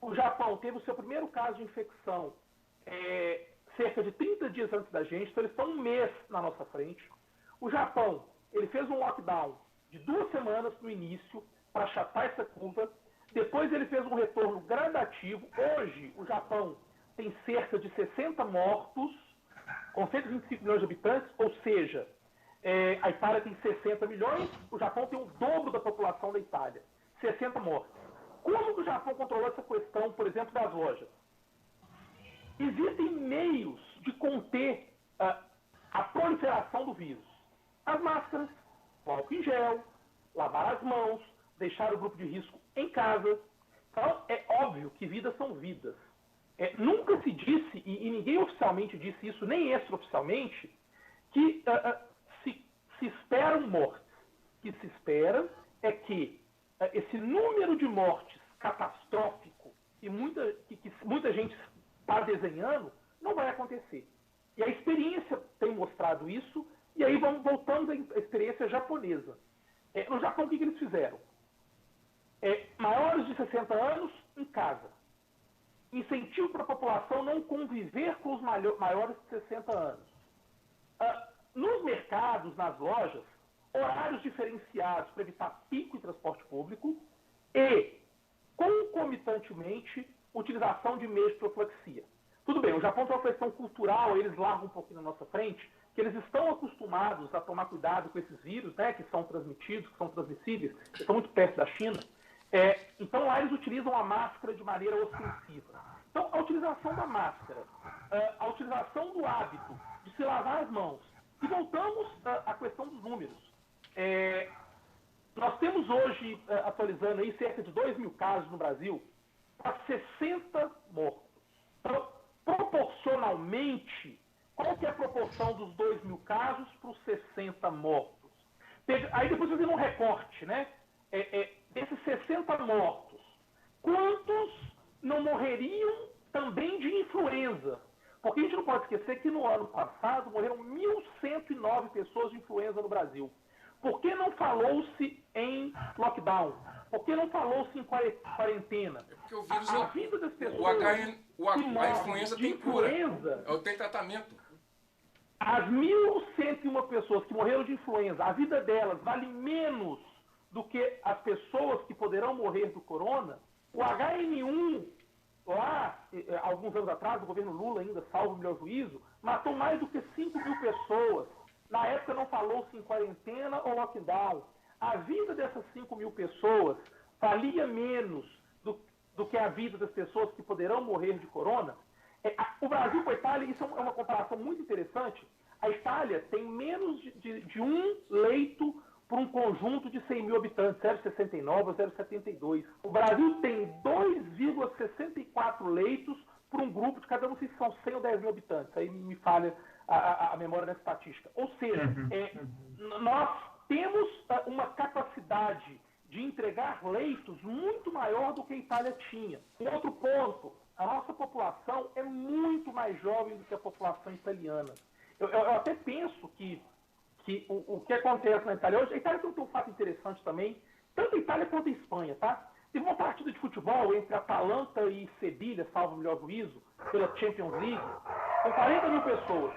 O Japão teve o seu primeiro caso de infecção cerca de 30 dias antes da gente, então eles estão um mês na nossa frente. O Japão, ele fez um lockdown de 2 semanas no início para achatar essa curva. Depois ele fez um retorno gradativo. Hoje, o Japão tem cerca de 60 mortos, com 125 milhões de habitantes, ou seja, a Itália tem 60 milhões, o Japão tem o dobro da população da Itália, 60 mortos. Como que o Japão controlou essa questão, por exemplo, das lojas? Existem meios de conter a proliferação do vírus. As máscaras, o álcool em gel, lavar as mãos, deixar o grupo de risco em casa. Então, é óbvio que vidas são vidas. Nunca se disse, e ninguém oficialmente disse isso, nem extraoficialmente, que se esperam mortes. O que se espera é que esse número de mortes catastrófico que muita gente está desenhando não vai acontecer. E a experiência tem mostrado isso, e aí voltamos à experiência japonesa. No Japão, o que eles fizeram? Maiores de 60 anos, em casa. Incentivo para a população não conviver com os maiores de 60 anos. Nos mercados, nas lojas, horários diferenciados para evitar pico em transporte público e, concomitantemente, utilização de meios de profilaxia. Tudo bem, o Japão tem uma questão cultural, eles largam um pouquinho na nossa frente, que eles estão acostumados a tomar cuidado com esses vírus, né, que são transmitidos, que são transmissíveis, que estão muito perto da China. Então, lá eles utilizam a máscara de maneira ostensiva. Então, a utilização da máscara, a utilização do hábito de se lavar as mãos. E voltamos à questão dos números. Nós temos hoje, atualizando aí, cerca de 2 mil casos no Brasil, para 60 mortos. Então, proporcionalmente, qual que é a proporção dos 2 mil casos para os 60 mortos? Aí depois fazendo um recorte, né? Desses 60 mortos, quantos não morreriam também de influenza? Porque a gente não pode esquecer que no ano passado morreram 1.109 pessoas de influenza no Brasil. Por que não falou-se em lockdown? Por que não falou-se em quarentena? Porque o vírus a vida das pessoas a influenza tem cura. Tem tratamento. As 1.101 pessoas que morreram de influenza, a vida delas vale menos do que as pessoas que poderão morrer do corona. O HN1, lá, alguns anos atrás, o governo Lula ainda, salvo o melhor juízo, matou mais do que 5 mil pessoas. Na época não falou-se em quarentena ou lockdown. A vida dessas 5 mil pessoas valia menos do que a vida das pessoas que poderão morrer de corona. O Brasil com a Itália, isso é uma comparação muito interessante. A Itália tem menos de um leito por um conjunto de 100 mil habitantes, 0,69 ou 0,72. O Brasil tem 2,64 leitos por um grupo de cada um, não sei se são 100 ou 10 mil habitantes. Aí me falha a memória da estatística. Ou seja, nós temos uma capacidade de entregar leitos muito maior do que a Itália tinha. Um outro ponto, a nossa população é muito mais jovem do que a população italiana. Eu até penso que o que acontece na Itália hoje, a Itália tem um fato interessante também, tanto a Itália quanto a Espanha, tá? Teve uma partida de futebol entre Atalanta e Sevilha, salvo o melhor juízo, pela Champions League, com 40 mil pessoas.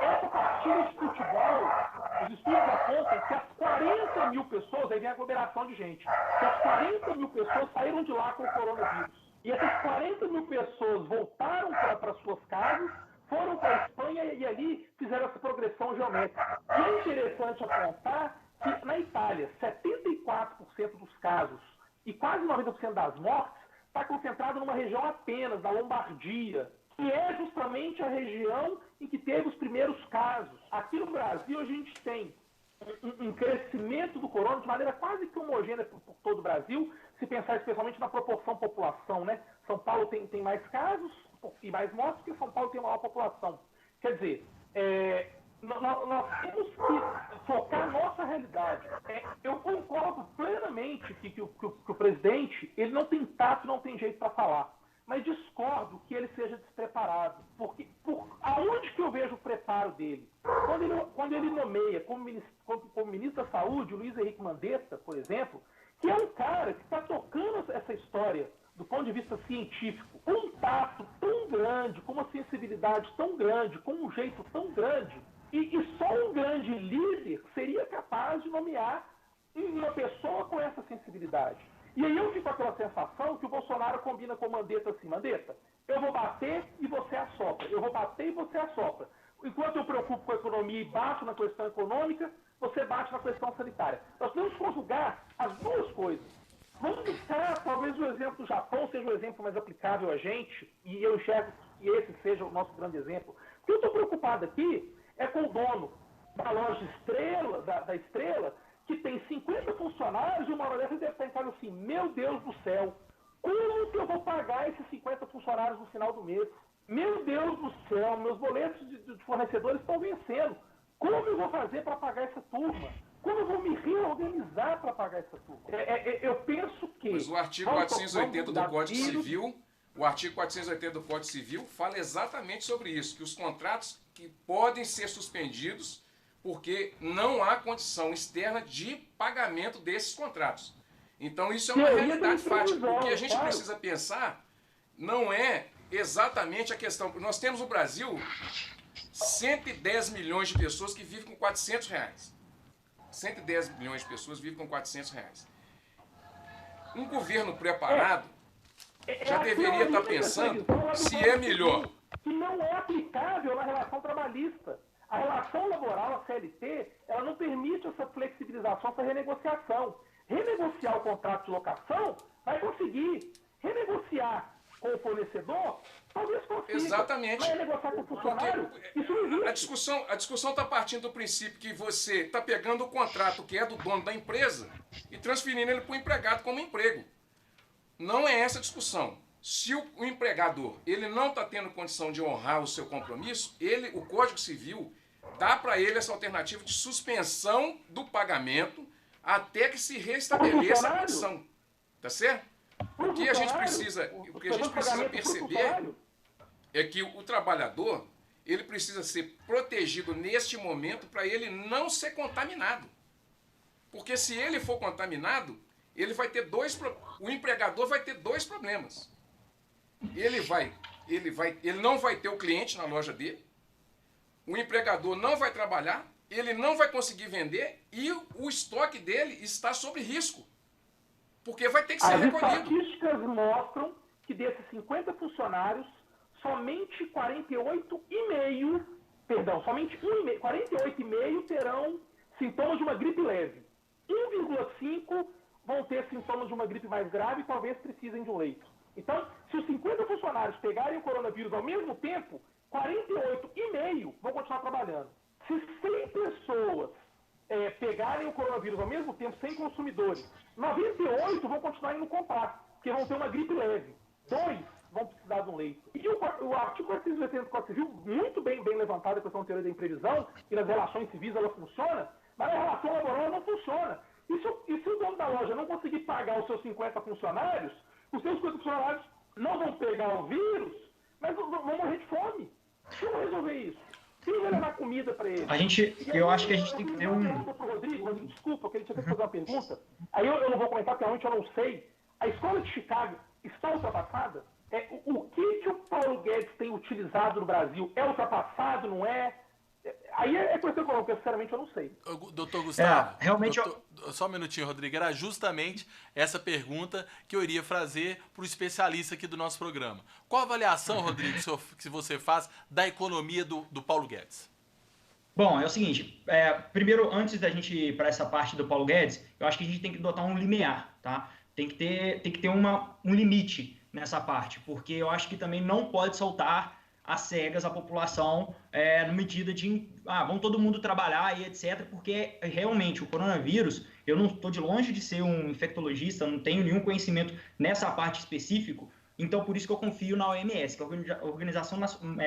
Essa partida de futebol, os estudos apontam que as 40 mil pessoas, aí vem a aglomeração de gente, que as 40 mil pessoas saíram de lá com o coronavírus. E essas 40 mil pessoas voltaram para suas casas, foram para a Espanha e ali fizeram essa progressão geométrica. E é interessante apontar que na Itália, 74% dos casos e quase 90% das mortes está concentrado numa região apenas, na Lombardia, que é justamente a região em que teve os primeiros casos. Aqui no Brasil a gente tem um crescimento do corona de maneira quase que homogênea por todo o Brasil, se pensar especialmente na proporção população, né? São Paulo tem mais casos e mais mortes, porque São Paulo tem maior população. Quer dizer, nós temos que focar a nossa realidade. Eu concordo plenamente que o presidente ele não tem tato, não tem jeito para falar. Mas discordo que ele seja despreparado. Porque aonde que eu vejo o preparo dele? Quando ele nomeia como ministro da Saúde o Luiz Henrique Mandetta, por exemplo, que é um cara que está tocando essa história do ponto de vista científico, com um tato tão grande, com uma sensibilidade tão grande, com um jeito tão grande, e só um grande líder seria capaz de nomear uma pessoa com essa sensibilidade. E aí eu fico com aquela sensação que o Bolsonaro combina com o Mandetta assim: Mandetta, eu vou bater e você assopra, eu vou bater e você assopra. Enquanto eu preocupo com a economia e bato na questão econômica, você bate na questão sanitária. Nós podemos conjugar as duas coisas. Vamos buscar, talvez o exemplo do Japão seja o exemplo mais aplicável a gente, e eu enxergo que esse seja o nosso grande exemplo. O que eu estou preocupado aqui é com o dono da loja Estrela, da Estrela, que tem 50 funcionários e uma hora dessa deve estar em casa assim: meu Deus do céu, como que eu vou pagar esses 50 funcionários no final do mês? Meu Deus do céu, meus boletos de fornecedores estão vencendo. Como eu vou fazer para pagar essa turma? Como eu vou me reorganizar para pagar essa turma? Eu penso que... Mas o artigo 480 do Código Civil, o artigo 480 do Código Civil fala exatamente sobre isso, que os contratos que podem ser suspendidos porque não há condição externa de pagamento desses contratos. Então isso é uma realidade fática. O que a gente precisa pensar não é exatamente a questão. Nós temos no Brasil 110 milhões de pessoas que vivem com R$400. 110 milhões de pessoas vivem com R$400. Um governo preparado já deveria estar pensando se é melhor. Que não é aplicável na relação trabalhista. A relação laboral, a CLT, ela não permite essa flexibilização, essa renegociação. Renegociar o contrato de locação vai conseguir. Renegociar com o fornecedor, talvez consiga. Exatamente. Mas negociar com o funcionário, isso não existe. A discussão está partindo do princípio que você está pegando o contrato que é do dono da empresa e transferindo ele para o empregado como emprego. Não é essa a discussão. Se o empregador ele não está tendo condição de honrar o seu compromisso, o Código Civil dá para ele essa alternativa de suspensão do pagamento até que se restabeleça a condição. Tá certo? O que a gente precisa perceber é que o trabalhador ele precisa ser protegido neste momento para ele não ser contaminado. Porque se ele for contaminado, ele empregador vai ter dois problemas. Ele não vai ter o cliente na loja dele, o empregador não vai trabalhar, ele não vai conseguir vender e o estoque dele está sob risco. Porque vai ter que ser recolhido. As estatísticas mostram que desses 50 funcionários, somente 48,5 terão sintomas de uma gripe leve. 1,5 vão ter sintomas de uma gripe mais grave e talvez precisem de um leito. Então, se os 50 funcionários pegarem o coronavírus ao mesmo tempo, 48,5 vão continuar trabalhando. Se 100 pessoas pegarem o coronavírus ao mesmo tempo, sem consumidores, 98 vão continuar indo comprar, porque vão ter uma gripe leve. 2 vão precisar de um leito. E o artigo 480 do Código Civil, muito bem levantado a questão da teoria da imprevisão, e nas relações civis ela funciona, mas na relação laboral ela não funciona. E se o dono da loja não conseguir pagar os seus 50 funcionários, os seus 50 funcionários não vão pegar o vírus, mas vão morrer de fome. Como resolver isso? Quem vai levar comida para ele? Eu acho que a gente tem que ter um... Rodrigo, desculpa, que ele tinha que fazer uma pergunta. Aí eu não vou comentar, porque realmente eu não sei. A escola de Chicago está ultrapassada? O que o Paulo Guedes tem utilizado no Brasil? É ultrapassado, não é? Aí é questão econômica, sinceramente eu não sei. Doutor Gustavo, realmente só um minutinho, Rodrigo. Era justamente essa pergunta que eu iria fazer para o especialista aqui do nosso programa. Qual a avaliação, Rodrigo, que você faz da economia do Paulo Guedes? Bom, é o seguinte, primeiro, antes da gente ir para essa parte do Paulo Guedes, eu acho que a gente tem que adotar um limiar, tá? Tem que ter um limite nessa parte, porque eu acho que também não pode soltar às cegas a população na medida de vamos todo mundo trabalhar e etc, porque realmente o coronavírus, eu não estou de longe de ser um infectologista, não tenho nenhum conhecimento nessa parte específica, então por isso que eu confio na OMS, que é a Organização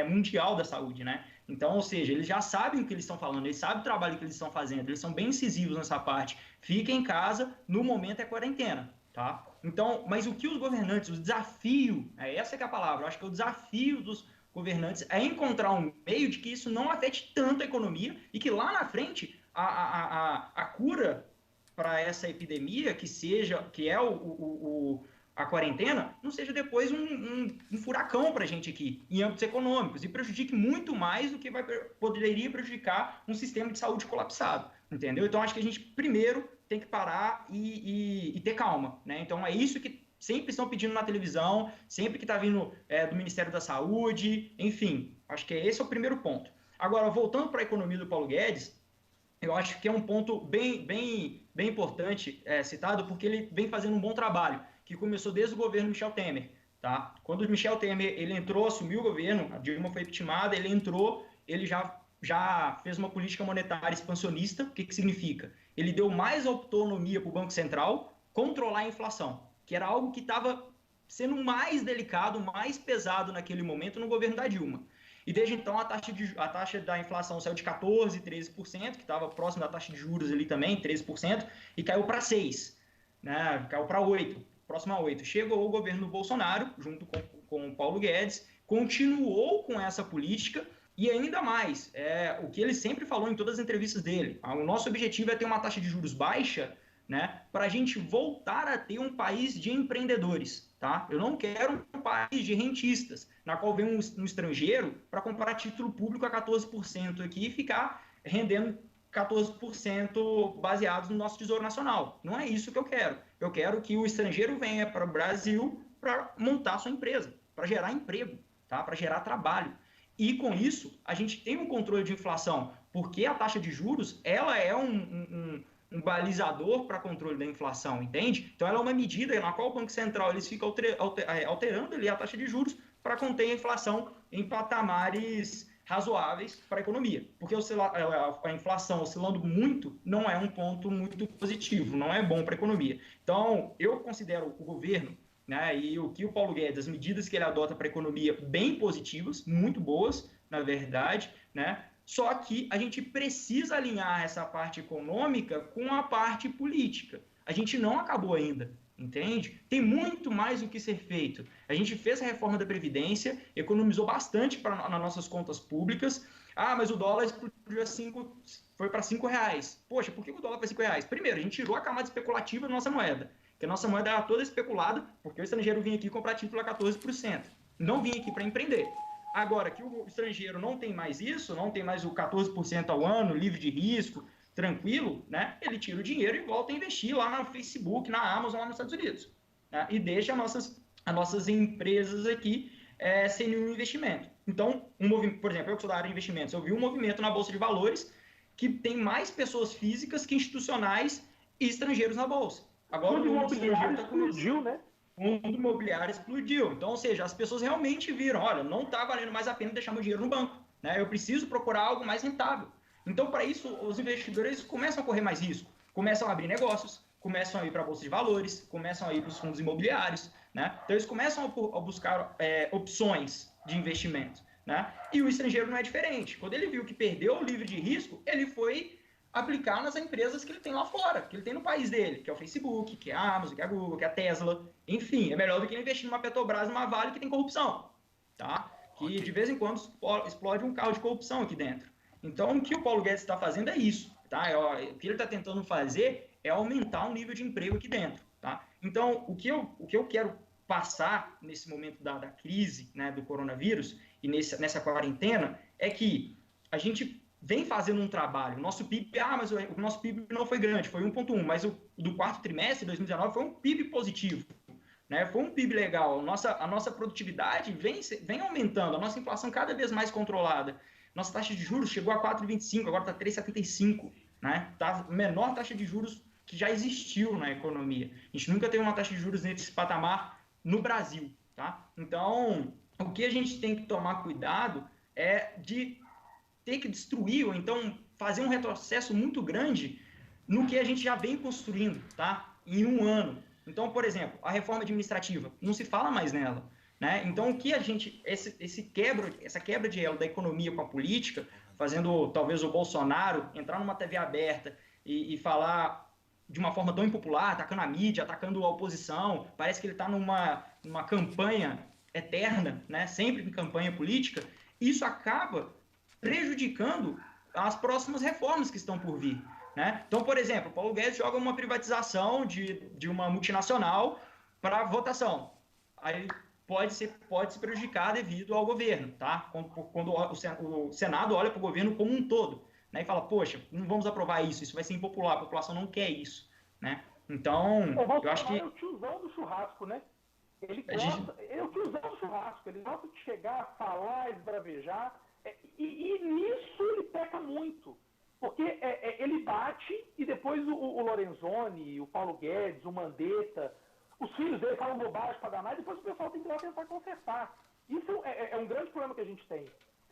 Mundial da Saúde, né? Então, ou seja, eles já sabem o que eles estão falando, eles sabem o trabalho que eles estão fazendo, eles são bem incisivos nessa parte. Fiquem em casa, no momento é quarentena, tá? Então, mas o que os governantes, o desafio, essa que é a palavra, eu acho que é o desafio dos governantes é encontrar um meio de que isso não afete tanto a economia e que lá na frente a cura para essa epidemia, que é a quarentena não seja depois um furacão para a gente aqui, em âmbitos econômicos, e prejudique muito mais do que poderia prejudicar um sistema de saúde colapsado, entendeu? Então, acho que a gente primeiro tem que parar e ter calma, né? Então, é isso que sempre estão pedindo na televisão, sempre que está vindo do Ministério da Saúde, enfim, acho que esse é o primeiro ponto. Agora, voltando para a economia do Paulo Guedes, eu acho que é um ponto bem importante citado, porque ele vem fazendo um bom trabalho, que começou desde o governo Michel Temer, tá? Quando o Michel Temer ele entrou, assumiu o governo, a Dilma foi impeachmentada, ele entrou, ele já fez uma política monetária expansionista. O que significa? Ele deu mais autonomia para o Banco Central controlar a inflação, que era algo que estava sendo mais delicado, mais pesado naquele momento no governo da Dilma. E desde então a taxa da inflação saiu de 14%, 13%, que estava próximo da taxa de juros ali também, 13%, e caiu para 6%, né? Caiu para 8%, próximo a 8%. Chegou o governo Bolsonaro, junto com o Paulo Guedes, continuou com essa política e ainda mais, o que ele sempre falou em todas as entrevistas dele, o nosso objetivo é ter uma taxa de juros baixa, né, para a gente voltar a ter um país de empreendedores, tá? Eu não quero um país de rentistas, na qual vem um estrangeiro para comprar título público a 14% aqui e ficar rendendo 14% baseados no nosso Tesouro Nacional. Não é isso que eu quero. Eu quero que o estrangeiro venha para o Brasil para montar sua empresa, para gerar emprego, tá? Para gerar trabalho. E com isso, a gente tem um controle de inflação, porque a taxa de juros ela é um balizador para controle da inflação, entende? Então, ela é uma medida na qual o Banco Central eles ficam alterando ali a taxa de juros para conter a inflação em patamares razoáveis para a economia. Porque a inflação oscilando muito não é um ponto muito positivo, não é bom para a economia. Então, eu considero o governo, né, e o que o Paulo Guedes, as medidas que ele adota para a economia, bem positivas, muito boas, na verdade, né? Só que a gente precisa alinhar essa parte econômica com a parte política. A gente não acabou ainda, entende? Tem muito mais o que ser feito. A gente fez a reforma da Previdência, economizou bastante nas nossas contas públicas. Ah, mas o dólar explodiu foi para R$5. Poxa, por que o dólar foi R$5? Primeiro, a gente tirou a camada especulativa da nossa moeda, porque a nossa moeda era toda especulada, porque o estrangeiro vinha aqui comprar título a 14%. Não vinha aqui para empreender. Agora que o estrangeiro não tem mais isso, não tem mais o 14% ao ano, livre de risco, tranquilo, né? Ele tira o dinheiro e volta a investir lá no Facebook, na Amazon, lá nos Estados Unidos, né? E deixa as nossas empresas aqui sem nenhum investimento. Então, por exemplo, eu que sou da área de investimentos, eu vi um movimento na Bolsa de Valores que tem mais pessoas físicas que institucionais e estrangeiros na Bolsa. Agora o mundo imobiliário explodiu, né? O mundo imobiliário explodiu. Então, ou seja, as pessoas realmente viram, olha, não está valendo mais a pena deixar meu dinheiro no banco, né? Eu preciso procurar algo mais rentável. Então, para isso, os investidores começam a correr mais risco, começam a abrir negócios, começam a ir para a Bolsa de Valores, começam a ir para os fundos imobiliários, né? Então, eles começam a buscar opções de investimento, né? E o estrangeiro não é diferente. Quando ele viu que perdeu o livre de risco, ele foi aplicar nas empresas que ele tem lá fora, que ele tem no país dele, que é o Facebook, que é a Amazon, que é a Google, que é a Tesla. Enfim, é melhor do que ele investir numa Petrobras, numa Vale que tem corrupção, tá? Que de vez em quando explode um carro de corrupção aqui dentro. Então, o que o Paulo Guedes está fazendo é isso, tá? O que ele está tentando fazer é aumentar o nível de emprego aqui dentro, tá? Então, o que eu quero passar nesse momento da crise, né, do coronavírus e nessa quarentena é que a gente vem fazendo um trabalho. O nosso PIB, mas o nosso PIB não foi grande, foi 1,1, mas do quarto trimestre de 2019 foi um PIB positivo, né? Foi um PIB legal. A nossa produtividade vem aumentando, a nossa inflação cada vez mais controlada. Nossa taxa de juros chegou a 4,25, agora está 3,75, né? Tá a menor taxa de juros que já existiu na economia. A gente nunca teve uma taxa de juros nesse patamar no Brasil, tá? Então, o que a gente tem que tomar cuidado é de ter que destruir ou então fazer um retrocesso muito grande no que a gente já vem construindo, tá? Em um ano. Então, por exemplo, a reforma administrativa, não se fala mais nela, né? Então, o que a gente, essa quebra de elo da economia com a política, fazendo talvez o Bolsonaro entrar numa TV aberta e falar de uma forma tão impopular, atacando a mídia, atacando a oposição, parece que ele está numa campanha eterna, né? Sempre em campanha política, isso acaba prejudicando as próximas reformas que estão por vir, né? Então, por exemplo, o Paulo Guedes joga uma privatização de uma multinacional para votação. Aí pode se prejudicar devido ao governo, tá? Quando o Senado olha para o governo como um todo, né? E fala, poxa, não vamos aprovar isso vai ser impopular, a população não quer isso, né? Então, eu acho que... é o tiozão do churrasco, né? Ele é o tiozão do churrasco, ele gosta de chegar, falar, esbravejar, e nisso ele peca muito. Porque ele bate e depois o Lorenzoni, o Paulo Guedes, o Mandetta, os filhos dele falam bobagem para danar e depois o pessoal tem que ir lá tentar consertar. Isso é um grande problema que a gente tem.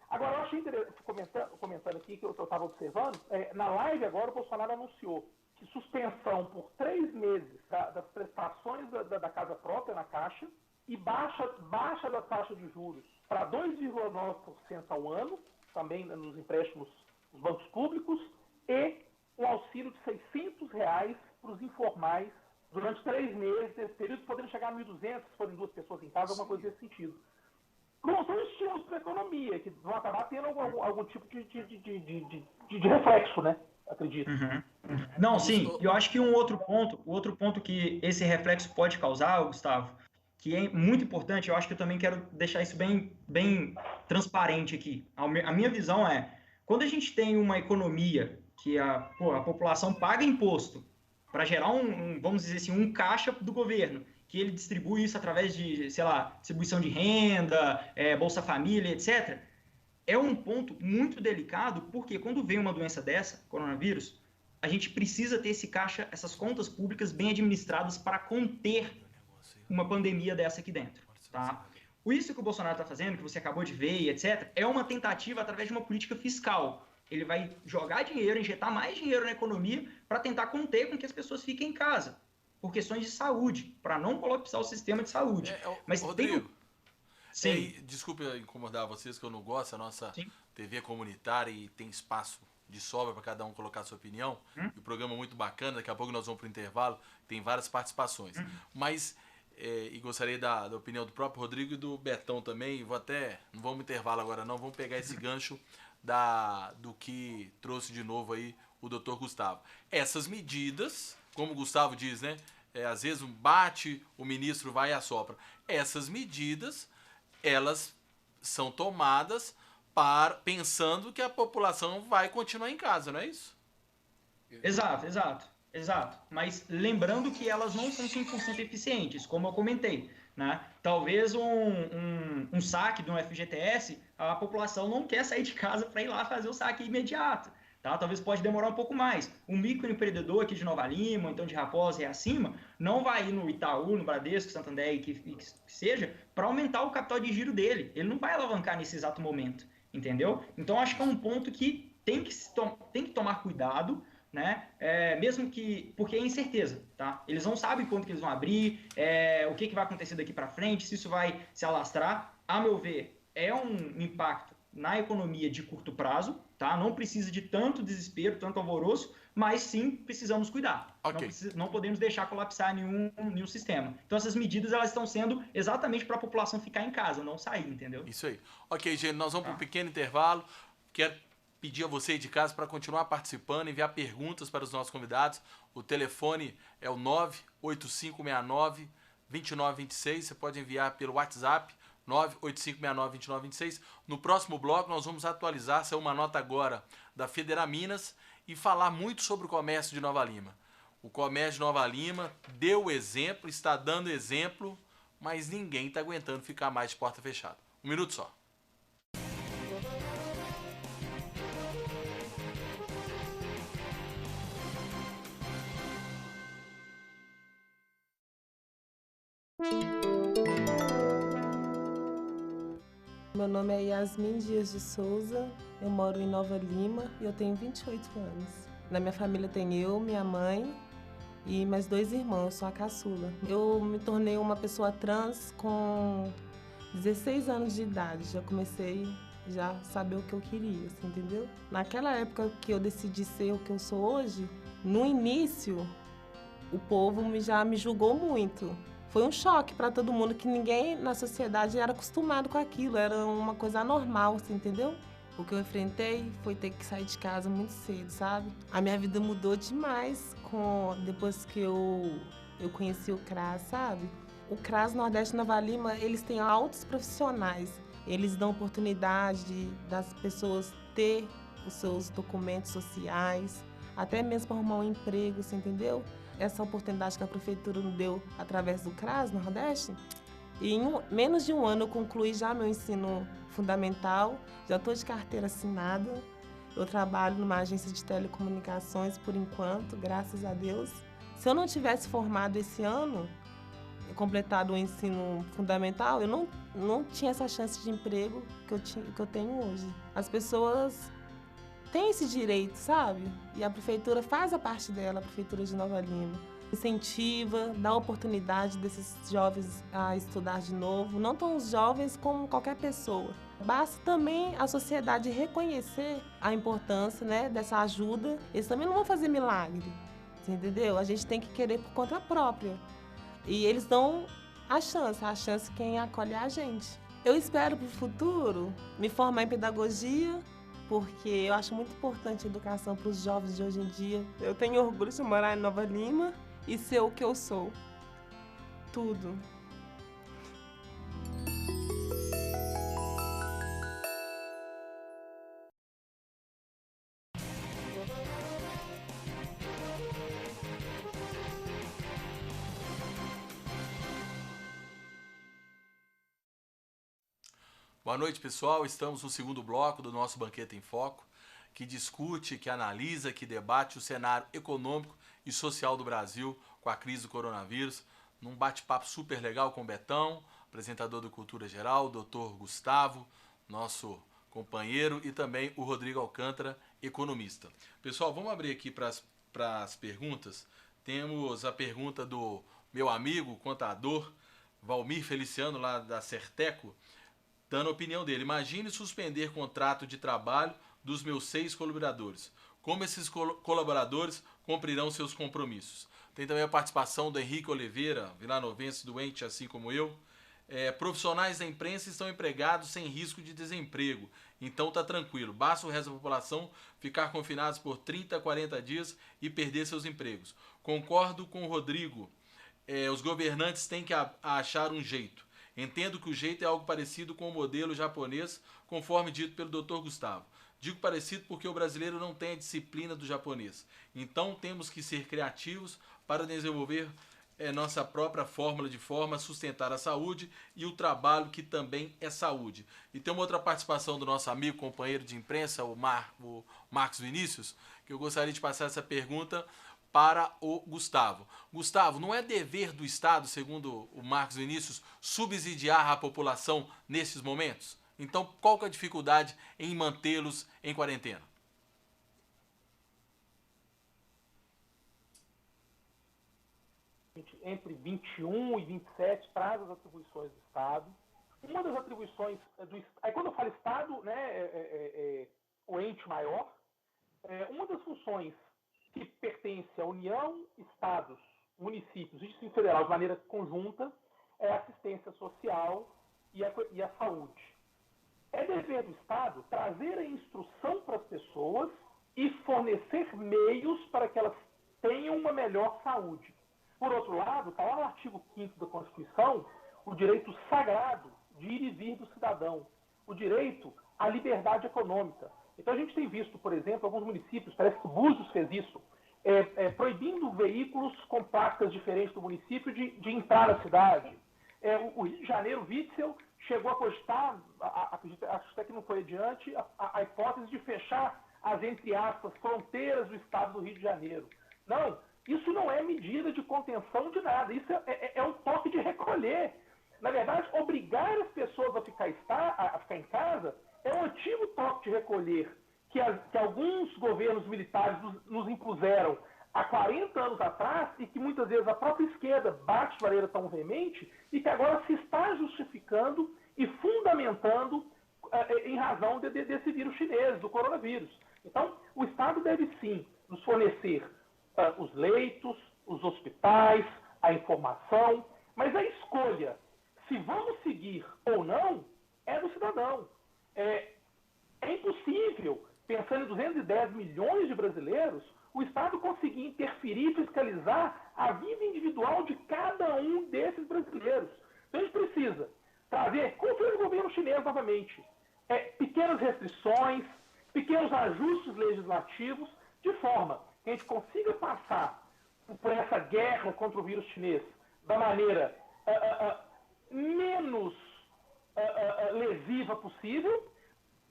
Agora, eu achei interessante, comentando aqui, que eu estava observando, na live agora o Bolsonaro anunciou que suspensão por 3 meses das prestações da casa própria na Caixa e baixa da taxa de juros para 2,9% ao ano, também nos empréstimos dos bancos públicos, e um auxílio de R$600 para os informais durante 3 meses, esse período podendo chegar a 1.200, se forem 2 pessoas em casa, alguma coisa desse sentido. Não são estímulos para a economia, que vão acabar tendo algum tipo de reflexo, né? Acredito. Uhum. Não, sim, eu acho que o outro ponto que esse reflexo pode causar, Gustavo, que é muito importante, eu acho que eu também quero deixar isso bem transparente aqui. A minha visão é, quando a gente tem uma economia que a população paga imposto para gerar vamos dizer assim, um caixa do governo, que ele distribui isso através de, sei lá, distribuição de renda, Bolsa Família, etc., é um ponto muito delicado, porque quando vem uma doença dessa, coronavírus, a gente precisa ter esse caixa, essas contas públicas bem administradas para conter uma pandemia dessa aqui dentro, tá? Isso que o Bolsonaro está fazendo, que você acabou de ver, etc., é uma tentativa através de uma política fiscal. Ele vai jogar dinheiro, injetar mais dinheiro na economia para tentar conter com que as pessoas fiquem em casa, por questões de saúde, para não colapsar o sistema de saúde. Mas Rodrigo, Sim. Desculpe incomodar vocês, que eu não gosto, a nossa Sim. TV é comunitária e tem espaço de sobra para cada um colocar a sua opinião. E o programa é muito bacana, daqui a pouco nós vamos para o intervalo, tem várias participações. Mas, e gostaria da opinião do próprio Rodrigo e do Betão também, não vamos intervalo agora não, vamos pegar esse gancho do que trouxe de novo aí o doutor Gustavo. Essas medidas, como o Gustavo diz, né? Às vezes bate, o ministro vai e assopra. Essas medidas, elas são tomadas pensando que a população vai continuar em casa, não é isso? Exato. Mas lembrando que elas não são 100% eficientes, como eu comentei, né? Talvez um saque de um FGTS, a população não quer sair de casa para ir lá fazer o saque imediato. Tá? Talvez pode demorar um pouco mais. Um microempreendedor aqui de Nova Lima, ou então de Raposa e acima, não vai ir no Itaú, no Bradesco, Santander e que seja, para aumentar o capital de giro dele. Ele não vai alavancar nesse exato momento, entendeu? Então, acho que é um ponto que tem que tomar cuidado, né? Mesmo que... Porque é incerteza, tá? Eles não sabem quando que eles vão abrir, o que vai acontecer daqui para frente, se isso vai se alastrar. A meu ver, é um impacto na economia de curto prazo, tá? Não precisa de tanto desespero, tanto alvoroço, mas sim precisamos cuidar. Okay. Não podemos deixar colapsar nenhum sistema. Então essas medidas elas estão sendo exatamente para a população ficar em casa, não sair, entendeu? Isso aí. Ok, gente, nós vamos para um pequeno intervalo. Quero pedir a você de casa para continuar participando, enviar perguntas para os nossos convidados. O telefone é o 98569-2926. Você pode enviar pelo WhatsApp 98569-2926. No próximo bloco nós vamos atualizar, saiu uma nota agora da Federaminas e falar muito sobre o comércio de Nova Lima. O comércio de Nova Lima deu exemplo, está dando exemplo, mas ninguém está aguentando ficar mais de porta fechada. Um minuto só. Meu nome é Yasmin Dias de Souza, eu moro em Nova Lima e eu tenho 28 anos. Na minha família tem eu, minha mãe e mais 2 irmãos, eu sou a caçula. Eu me tornei uma pessoa trans com 16 anos de idade, já comecei a saber o que eu queria, assim, entendeu? Naquela época que eu decidi ser o que eu sou hoje, no início, o povo já me julgou muito. Foi um choque para todo mundo, que ninguém na sociedade era acostumado com aquilo, era uma coisa anormal, assim, entendeu? O que eu enfrentei foi ter que sair de casa muito cedo, sabe? A minha vida mudou demais depois que eu conheci o CRAS, sabe? O CRAS Nordeste Nova Lima, eles têm altos profissionais. Eles dão oportunidade das pessoas ter os seus documentos sociais, até mesmo para arrumar um emprego, você entendeu? Essa oportunidade que a prefeitura nos deu através do CRAS Nordeste. E em menos de um ano eu concluí já meu ensino fundamental, já estou de carteira assinada. Eu trabalho numa agência de telecomunicações por enquanto, graças a Deus. Se eu não tivesse formado esse ano, completado o ensino fundamental, eu não tinha essa chance de emprego que eu tenho hoje. As pessoas têm esse direito, sabe? E a prefeitura faz a parte dela, a prefeitura de Nova Lima. Incentiva, dá oportunidade desses jovens a estudar de novo, não tão os jovens como qualquer pessoa. Basta também a sociedade reconhecer a importância, né, dessa ajuda. Eles também não vão fazer milagre, entendeu? A gente tem que querer por conta própria. E eles dão a chance quem acolhe a gente. Eu espero para o futuro me formar em pedagogia, porque eu acho muito importante a educação para os jovens de hoje em dia. Eu tenho orgulho de morar em Nova Lima e ser o que eu sou. Tudo. Boa noite, pessoal. Estamos no segundo bloco do nosso Banqueta em Foco, que discute, que analisa, que debate o cenário econômico e social do Brasil com a crise do coronavírus, num bate-papo super legal com o Betão, apresentador do Cultura Geral, o Dr. Gustavo, nosso companheiro, e também o Rodrigo Alcântara, economista. Pessoal, vamos abrir aqui para as perguntas. Temos a pergunta do meu amigo, contador, Valmir Feliciano, lá da Certeco, dando a opinião dele. Imagine suspender contrato de trabalho dos meus 6 colaboradores. Como esses colaboradores cumprirão seus compromissos? Tem também a participação do Henrique Oliveira, vilanovense doente, assim como eu. Profissionais da imprensa estão empregados sem risco de desemprego. Então tá tranquilo. Basta o resto da população ficar confinados por 30, 40 dias e perder seus empregos. Concordo com o Rodrigo. Os governantes têm que achar um jeito. Entendo que o jeito é algo parecido com o modelo japonês, conforme dito pelo Dr. Gustavo. Digo parecido porque o brasileiro não tem a disciplina do japonês. Então temos que ser criativos para desenvolver nossa própria fórmula de forma a sustentar a saúde e o trabalho, que também é saúde. E tem uma outra participação do nosso amigo, companheiro de imprensa, o Marcos Vinícius, que eu gostaria de passar essa pergunta para o Gustavo. Gustavo, não é dever do Estado, segundo o Marcos Vinícius, subsidiar a população nesses momentos? Então, qual que é a dificuldade em mantê-los em quarentena? Entre 21 e 27 traz as atribuições do Estado. Uma das atribuições aí quando eu falo Estado, né, o ente maior, uma das funções que pertence à União, Estados, municípios e Distrito Federal de maneira conjunta é a assistência social e a saúde. É dever do Estado trazer a instrução para as pessoas e fornecer meios para que elas tenham uma melhor saúde. Por outro lado, está lá no artigo 5º da Constituição o direito sagrado de ir e vir do cidadão, o direito à liberdade econômica. Então a gente tem visto, por exemplo, alguns municípios, parece que Búzios fez isso, proibindo veículos com placas diferentes do município de entrar na cidade. O Rio de Janeiro, Witzel, chegou a cogitar, acho até que não foi adiante, a hipótese de fechar as, entre aspas, fronteiras do estado do Rio de Janeiro. Não, isso não é medida de contenção de nada, isso é um toque de recolher. Na verdade, obrigar as pessoas a ficar em casa é um antigo toque de recolher que alguns governos militares nos impuseram há 40 anos atrás e que muitas vezes a própria esquerda bate de maneira tão veemente e que agora se está justificando e fundamentando em razão desse vírus chinês, do coronavírus. Então, o Estado deve sim nos fornecer os leitos, os hospitais, a informação, mas a escolha, se vamos seguir ou não, é do cidadão. É impossível, pensando em 210 milhões de brasileiros, o Estado conseguir interferir e fiscalizar a vida individual de cada um desses brasileiros. Então a gente precisa trazer, como fez o governo chinês novamente, pequenas restrições, pequenos ajustes legislativos, de forma que a gente consiga passar por essa guerra contra o vírus chinês da maneira menos lesiva possível,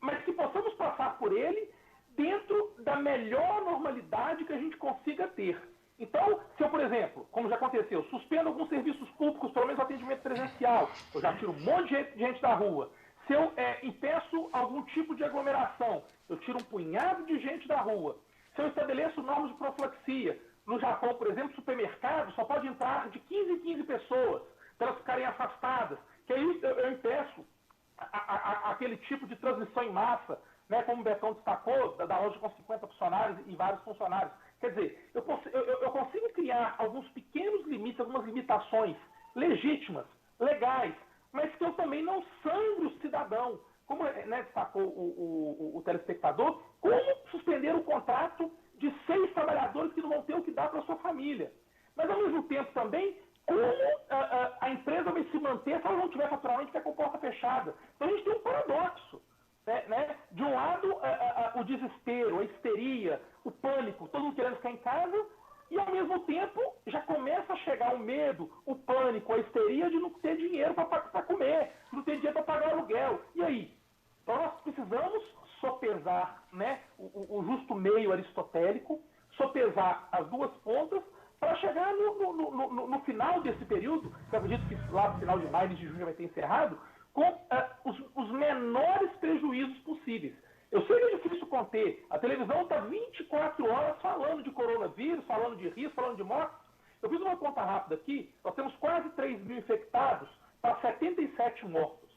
mas que possamos passar por ele dentro da melhor normalidade que a gente consiga ter. Então, se eu, por exemplo, como já aconteceu, suspendo alguns serviços públicos, pelo menos atendimento presencial, eu já tiro um monte de gente da rua. Se eu impeço algum tipo de aglomeração, eu tiro um punhado de gente da rua. Se eu estabeleço normas de profilaxia, no Japão, por exemplo, supermercado só pode entrar de 15 em 15 pessoas, para elas ficarem afastadas, que aí eu impeço aquele tipo de transmissão em massa, né, como o Betão destacou, da loja com 50 funcionários e vários funcionários. Quer dizer, eu consigo criar alguns pequenos limites, algumas limitações legítimas, legais, mas que eu também não sangro o cidadão. Como, né, destacou o telespectador, como suspender o contrato de 6 trabalhadores que não vão ter o que dar para a sua família. Mas, ao mesmo tempo, também, como a empresa vai se manter se ela não tiver faturamento, que é com porta fechada. Então, a gente tem um paradoxo. Né? De um lado, o desespero, a histeria, o pânico, todo mundo querendo ficar em casa, e ao mesmo tempo já começa a chegar o medo, o pânico, a histeria de não ter dinheiro para comer, de não ter dinheiro para pagar aluguel. E aí? Então nós precisamos sopesar, né, o justo meio aristotélico, sopesar as duas pontas, para chegar no final desse período, que eu acredito que lá no final de maio, de junho vai ter encerrado, com os menores prejuízos possíveis. Eu sei que é difícil conter. A televisão está 24 horas falando de coronavírus, falando de risco, falando de morte. Eu fiz uma conta rápida aqui. Nós temos quase 3 mil infectados para 77 mortos.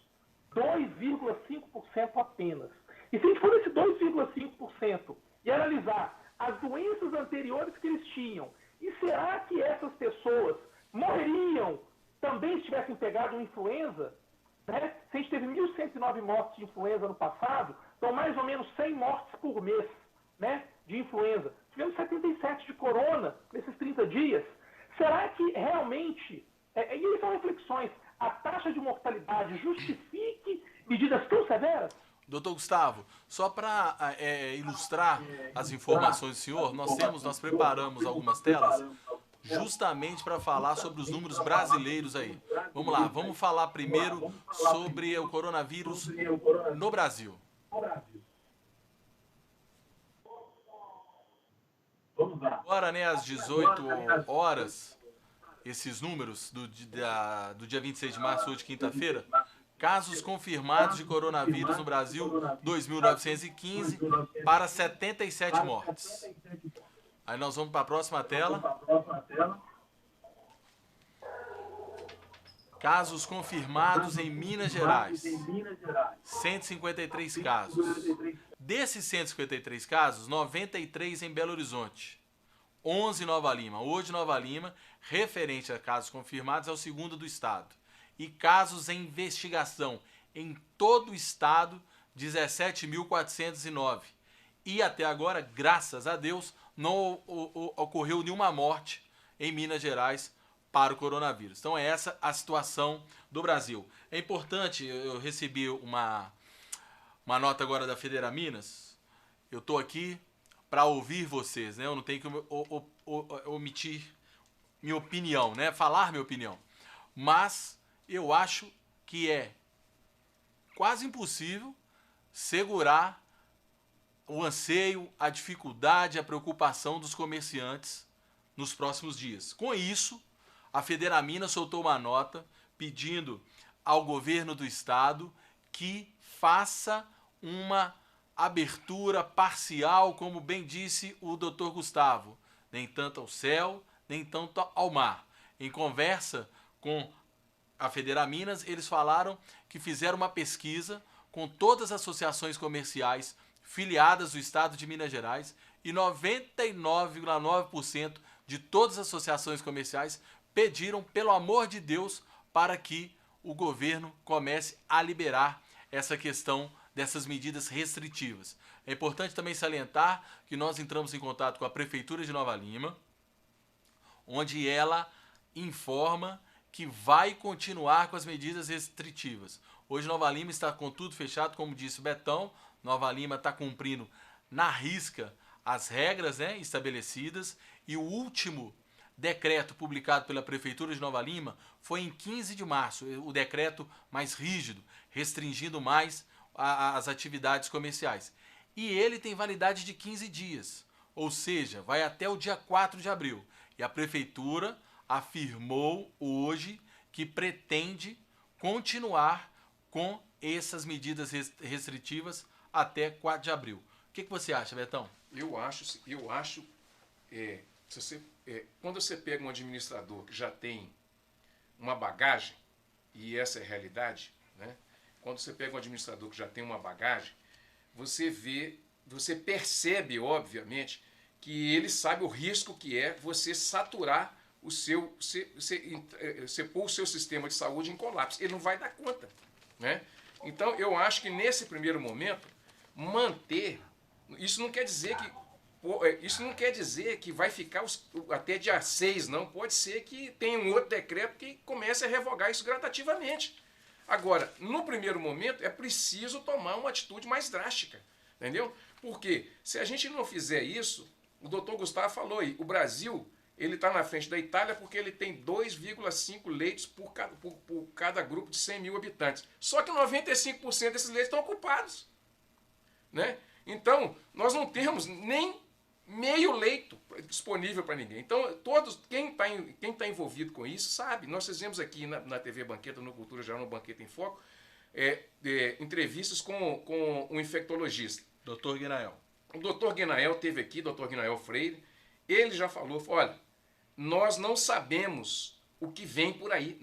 2,5% apenas. E se a gente for nesse 2,5% e analisar as doenças anteriores que eles tinham, e será que essas pessoas morreriam também se tivessem pegado uma influenza? Né? Se a gente teve 1.109 mortes de influenza no passado, então mais ou menos 100 mortes por mês, né, de influenza. Tivemos 77 de corona nesses 30 dias. Será que realmente, e aí são reflexões, a taxa de mortalidade justifique medidas tão severas? Doutor Gustavo, só para ilustrar as informações do senhor, nós preparamos algumas telas justamente para falar sobre os números brasileiros aí. Vamos lá, vamos falar primeiro sobre o coronavírus no Brasil. Agora, né, às 18 horas, esses números do dia 26 de março, hoje, quinta-feira, casos confirmados de coronavírus no Brasil, 2.915 para 77 mortes. Aí nós vamos para a próxima tela. Casos confirmados em Minas Gerais. 153 casos. Desses 153 casos, 93 em Belo Horizonte. 11 em Nova Lima. Hoje, Nova Lima, referente a casos confirmados, é o segundo do estado. E casos em investigação em todo o estado, 17.409. E até agora, graças a Deus, não ocorreu nenhuma morte em Minas Gerais para o coronavírus. Então é essa a situação do Brasil. É importante, eu recebi uma nota agora da Federaminas, eu estou aqui para ouvir vocês, né? Eu não tenho que omitir minha opinião, né? Falar minha opinião. Mas eu acho que é quase impossível segurar o anseio, a dificuldade, a preocupação dos comerciantes nos próximos dias. Com isso, a Federaminas soltou uma nota pedindo ao governo do estado que faça uma abertura parcial, como bem disse o Dr. Gustavo, nem tanto ao céu, nem tanto ao mar. Em conversa com a Federaminas, eles falaram que fizeram uma pesquisa com todas as associações comerciais filiadas do estado de Minas Gerais e 99,9% de todas as associações comerciais pediram, pelo amor de Deus, para que o governo comece a liberar essa questão dessas medidas restritivas. É importante também salientar que nós entramos em contato com a Prefeitura de Nova Lima, onde ela informa que vai continuar com as medidas restritivas. Hoje Nova Lima está com tudo fechado, como disse o Betão. Nova Lima está cumprindo na risca as regras, né, estabelecidas, e o último decreto publicado pela Prefeitura de Nova Lima foi em 15 de março, o decreto mais rígido, restringindo mais as atividades comerciais. E ele tem validade de 15 dias, ou seja, vai até o dia 4 de abril. E a Prefeitura afirmou hoje que pretende continuar com essas medidas restritivas até 4 de abril. O que você acha, Betão? Eu acho quando você pega um administrador que já tem uma bagagem, e essa é a realidade, né? Quando você pega um administrador que já tem uma bagagem, você percebe, obviamente, que ele sabe o risco que é você saturar você pôr o seu sistema de saúde em colapso. Ele não vai dar conta, né? Então, eu acho que nesse primeiro momento, manter, isso não quer dizer que vai ficar até dia 6, não. Pode ser que tenha um outro decreto que comece a revogar isso gradativamente. Agora, no primeiro momento, é preciso tomar uma atitude mais drástica, entendeu? Porque se a gente não fizer isso, o doutor Gustavo falou aí, o Brasil, ele está na frente da Itália porque ele tem 2,5 leitos por cada grupo de 100 mil habitantes. Só que 95% desses leitos estão ocupados, né? Então, nós não temos nem meio leito disponível para ninguém. Então, quem tá envolvido com isso sabe. Nós fizemos aqui na TV Banqueta, no Cultura Geral, no Banqueta em Foco, entrevistas com um infectologista. Dr. Guinael. O Dr. Guinael esteve aqui, Dr. Guinael Freire. Ele já falou, olha, nós não sabemos o que vem por aí.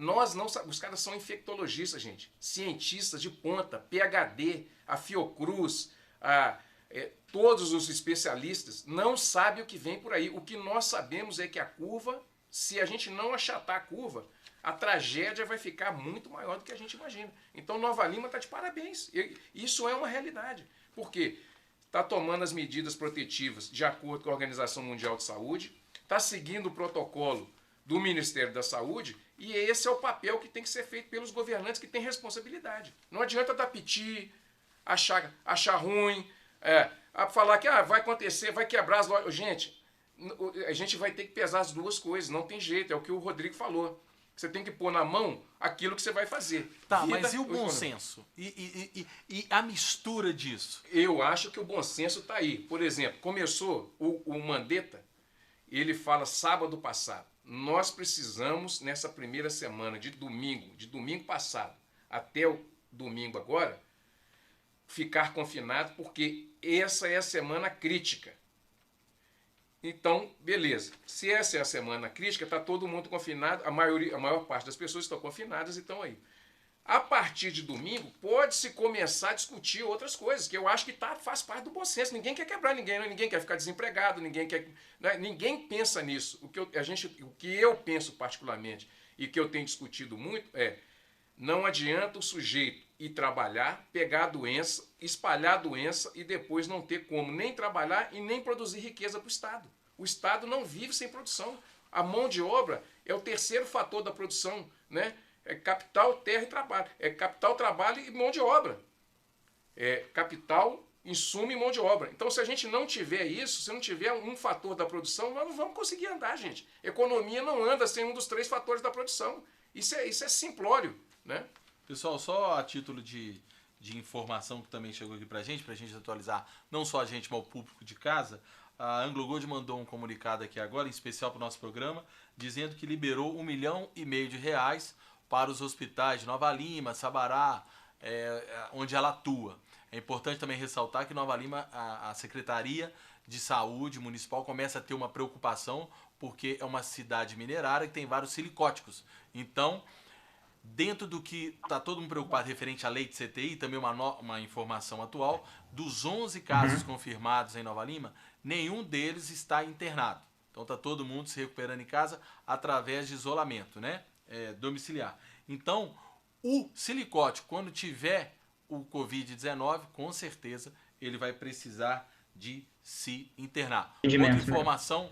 Os caras são infectologistas, gente. Cientistas de ponta, PhD, a Fiocruz, todos os especialistas não sabem o que vem por aí. O que nós sabemos é que a curva, se a gente não achatar a curva, a tragédia vai ficar muito maior do que a gente imagina. Então Nova Lima está de parabéns. Isso é uma realidade. Por quê? Está tomando as medidas protetivas de acordo com a Organização Mundial de Saúde, está seguindo o protocolo do Ministério da Saúde, e esse é o papel que tem que ser feito pelos governantes que têm responsabilidade. Não adianta dar piti, achar ruim, falar que vai acontecer, vai quebrar as lojas. Gente, a gente vai ter que pesar as duas coisas, não tem jeito, é o que o Rodrigo falou. Você tem que pôr na mão aquilo que você vai fazer. Tá, mas e o bom senso? E a mistura disso? Eu acho que o bom senso está aí. Por exemplo, começou o Mandetta, ele fala sábado passado, nós precisamos, nessa primeira semana de domingo passado até o domingo agora, ficar confinado, porque essa é a semana crítica. Então, beleza. Se essa é a semana crítica, está todo mundo confinado, a maior parte das pessoas estão confinadas e estão aí. A partir de domingo, pode-se começar a discutir outras coisas, que eu acho que faz parte do bom senso. Ninguém quer quebrar ninguém, ninguém quer ficar desempregado, ninguém pensa nisso. O que eu penso particularmente e que eu tenho discutido muito não adianta o sujeito ir trabalhar, pegar a doença, espalhar a doença e depois não ter como nem trabalhar e nem produzir riqueza para o Estado. O Estado não vive sem produção. A mão de obra é o terceiro fator da produção, né? É capital, terra e trabalho. É capital, trabalho e mão de obra. É capital, insumo e mão de obra. Então, se a gente não tiver isso, se não tiver um fator da produção, nós não vamos conseguir andar, gente. Economia não anda sem um dos 3 fatores da produção. Isso é simplório, né? Pessoal, só a título de informação que também chegou aqui pra gente atualizar não só a gente, mas o público de casa, a Anglo Gold mandou um comunicado aqui agora, em especial para o nosso programa, dizendo que liberou R$1,5 milhão para os hospitais de Nova Lima, Sabará, onde ela atua. É importante também ressaltar que Nova Lima, a Secretaria de Saúde Municipal começa a ter uma preocupação, porque é uma cidade minerária que tem vários silicóticos. Então, dentro do que está todo mundo preocupado referente à lei de CTI, também uma informação atual, dos 11 casos confirmados em Nova Lima, nenhum deles está internado. Então está todo mundo se recuperando em casa através de isolamento, né? Domiciliar. Então, o silicótico, quando tiver o Covid-19, com certeza ele vai precisar de se internar. Outra informação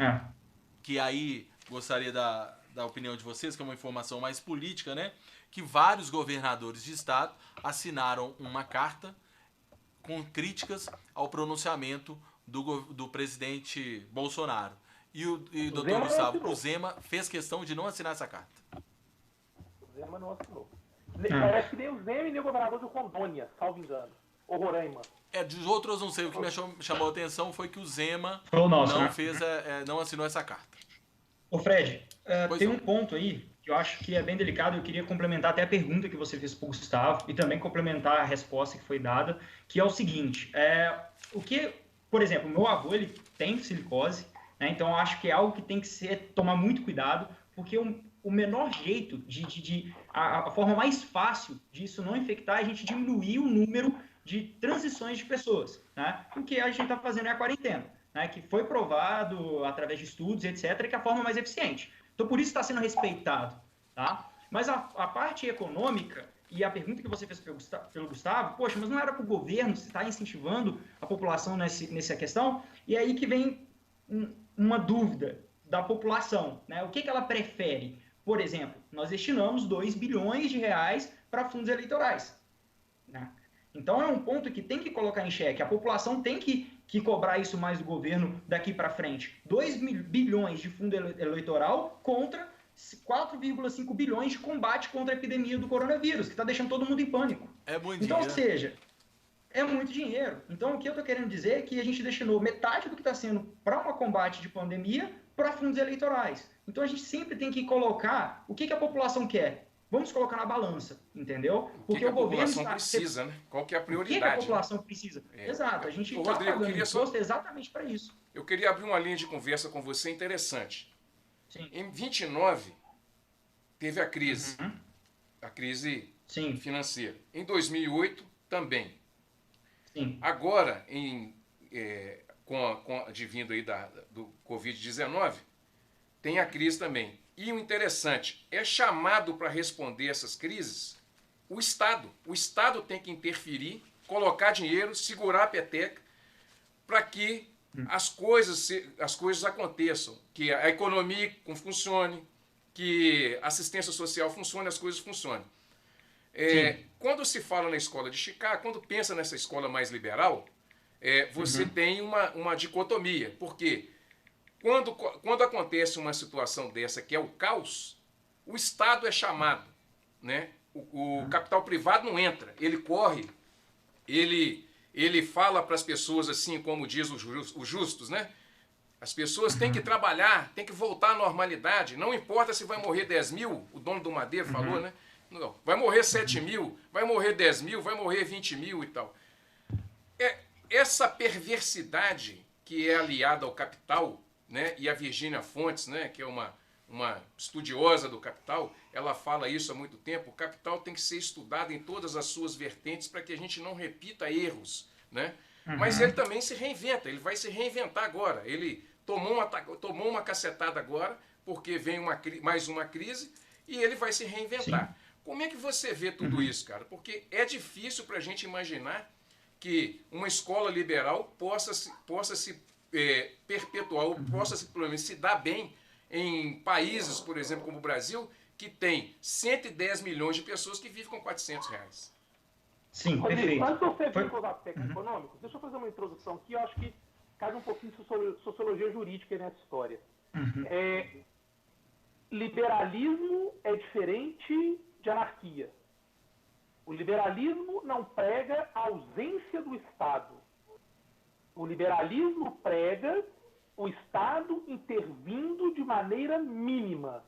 que aí gostaria da opinião de vocês, que é uma informação mais política, né? Que vários governadores de estado assinaram uma carta com críticas ao pronunciamento do presidente Bolsonaro. E doutor Gustavo, o Zema fez questão de não assinar essa carta. O Zema não assinou. Parece que nem o Zema e nem o governador de Rondônia, salvo engano. Ou Roraima. Dos outros, não sei. O que me chamou a atenção foi que o Zema não assinou essa carta. Ô Fred, tem um ponto aí que eu acho que é bem delicado. Eu queria complementar até a pergunta que você fez para o Gustavo e também complementar a resposta que foi dada, que é o seguinte. Por exemplo, meu avô ele tem silicose, né, então eu acho que é algo que tem que tomar muito cuidado, porque o menor jeito a forma mais fácil disso não infectar é a gente diminuir o número de transições de pessoas, né? O que a gente está fazendo é a quarentena, né? Que foi provado através de estudos, etc., que é a forma mais eficiente. Então, por isso está sendo respeitado, tá? Mas a parte econômica, e a pergunta que você fez pelo Gustavo, poxa, mas não era para o governo estar incentivando a população nessa questão? E aí que vem uma dúvida da população, né? O que ela prefere? Por exemplo, nós destinamos 2 bilhões de reais para fundos eleitorais, né? Então é um ponto que tem que colocar em xeque. A população tem que cobrar isso mais do governo daqui para frente. 2 bilhões de fundo eleitoral contra 4,5 bilhões de combate contra a epidemia do coronavírus, que está deixando todo mundo em pânico. É muito dinheiro. Ou seja, é muito dinheiro. Então o que eu estou querendo dizer é que a gente destinou metade do que está sendo para um combate de pandemia para fundos eleitorais. Então a gente sempre tem que colocar o que a população quer. Vamos colocar na balança, entendeu? Porque o governo a população precisa, né? Qual que é a prioridade? O que a população precisa? Exato, a gente está pagando imposto exatamente para isso. Eu queria abrir uma linha de conversa com você interessante. Sim. Em 29, teve a crise financeira. Em 2008, também. Sim. Agora, advindo aí do Covid-19, tem a crise também. E o interessante, é chamado para responder essas crises o Estado. O Estado tem que interferir, colocar dinheiro, segurar a peteca, para que as coisas aconteçam, que a economia funcione, que a assistência social funcione, as coisas funcionem. Quando se fala na escola de Chicago, quando pensa nessa escola mais liberal, você tem uma dicotomia, porque quando acontece uma situação dessa, que é o caos, o Estado é chamado, né? O capital privado não entra, ele corre, ele fala para as pessoas assim, como diz os justos, né? As pessoas têm que trabalhar, têm que voltar à normalidade, não importa se vai morrer 10 mil, o dono do Madeiro falou, né? Não, vai morrer 7 mil, vai morrer 10 mil, vai morrer 20 mil e tal. Essa perversidade que é aliada ao capital, né? E a Virgínia Fontes, né? Que é uma estudiosa do capital, ela fala isso há muito tempo. O capital tem que ser estudado em todas as suas vertentes para que a gente não repita erros, né? Mas ele também se reinventa, ele vai se reinventar agora. Ele tomou uma cacetada agora, porque vem mais uma crise, e ele vai se reinventar. Sim. Como é que você vê tudo isso, cara? Porque é difícil para a gente imaginar que uma escola liberal possa se perpetuar, ou possa pelo menos se dar bem em países, por exemplo, como o Brasil, que tem 110 milhões de pessoas que vivem com R$400. Sim, perfeito. Antes de você vir com os aspectos econômicos, deixa eu fazer uma introdução aqui, eu acho que cabe um pouquinho de sociologia jurídica nessa história. Liberalismo é diferente de anarquia. O liberalismo não prega a ausência do Estado. O liberalismo prega o Estado intervindo de maneira mínima.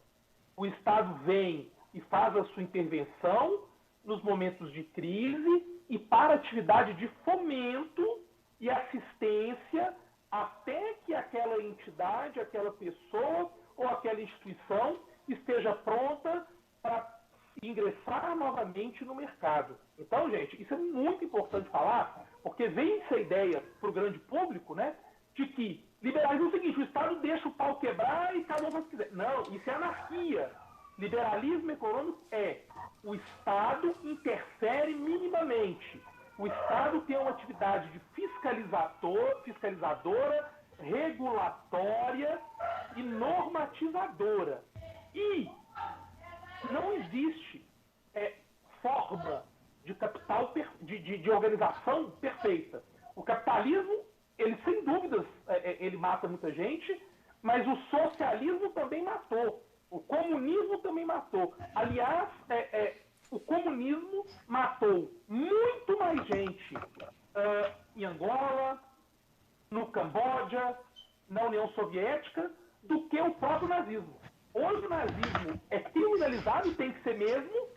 O Estado vem e faz a sua intervenção nos momentos de crise e para atividade de fomento e assistência até que aquela entidade, aquela pessoa ou aquela instituição esteja pronta para ingressar novamente no mercado. Então, gente, isso é muito importante falar, porque vem essa ideia para o grande público, né, de que liberalismo é o seguinte, o Estado deixa o pau quebrar e cada um faz o que quiser. Não, isso é anarquia. Liberalismo econômico é o Estado interfere minimamente. O Estado tem uma atividade de fiscalizadora, regulatória e normatizadora. E não existe forma de capital, de organização perfeita. O capitalismo, ele sem dúvidas, ele mata muita gente, mas o socialismo também matou. O comunismo também matou. Aliás, o comunismo matou muito mais gente em Angola, no Camboja, na União Soviética, do que o próprio nazismo. Hoje o nazismo é criminalizado, tem que ser mesmo,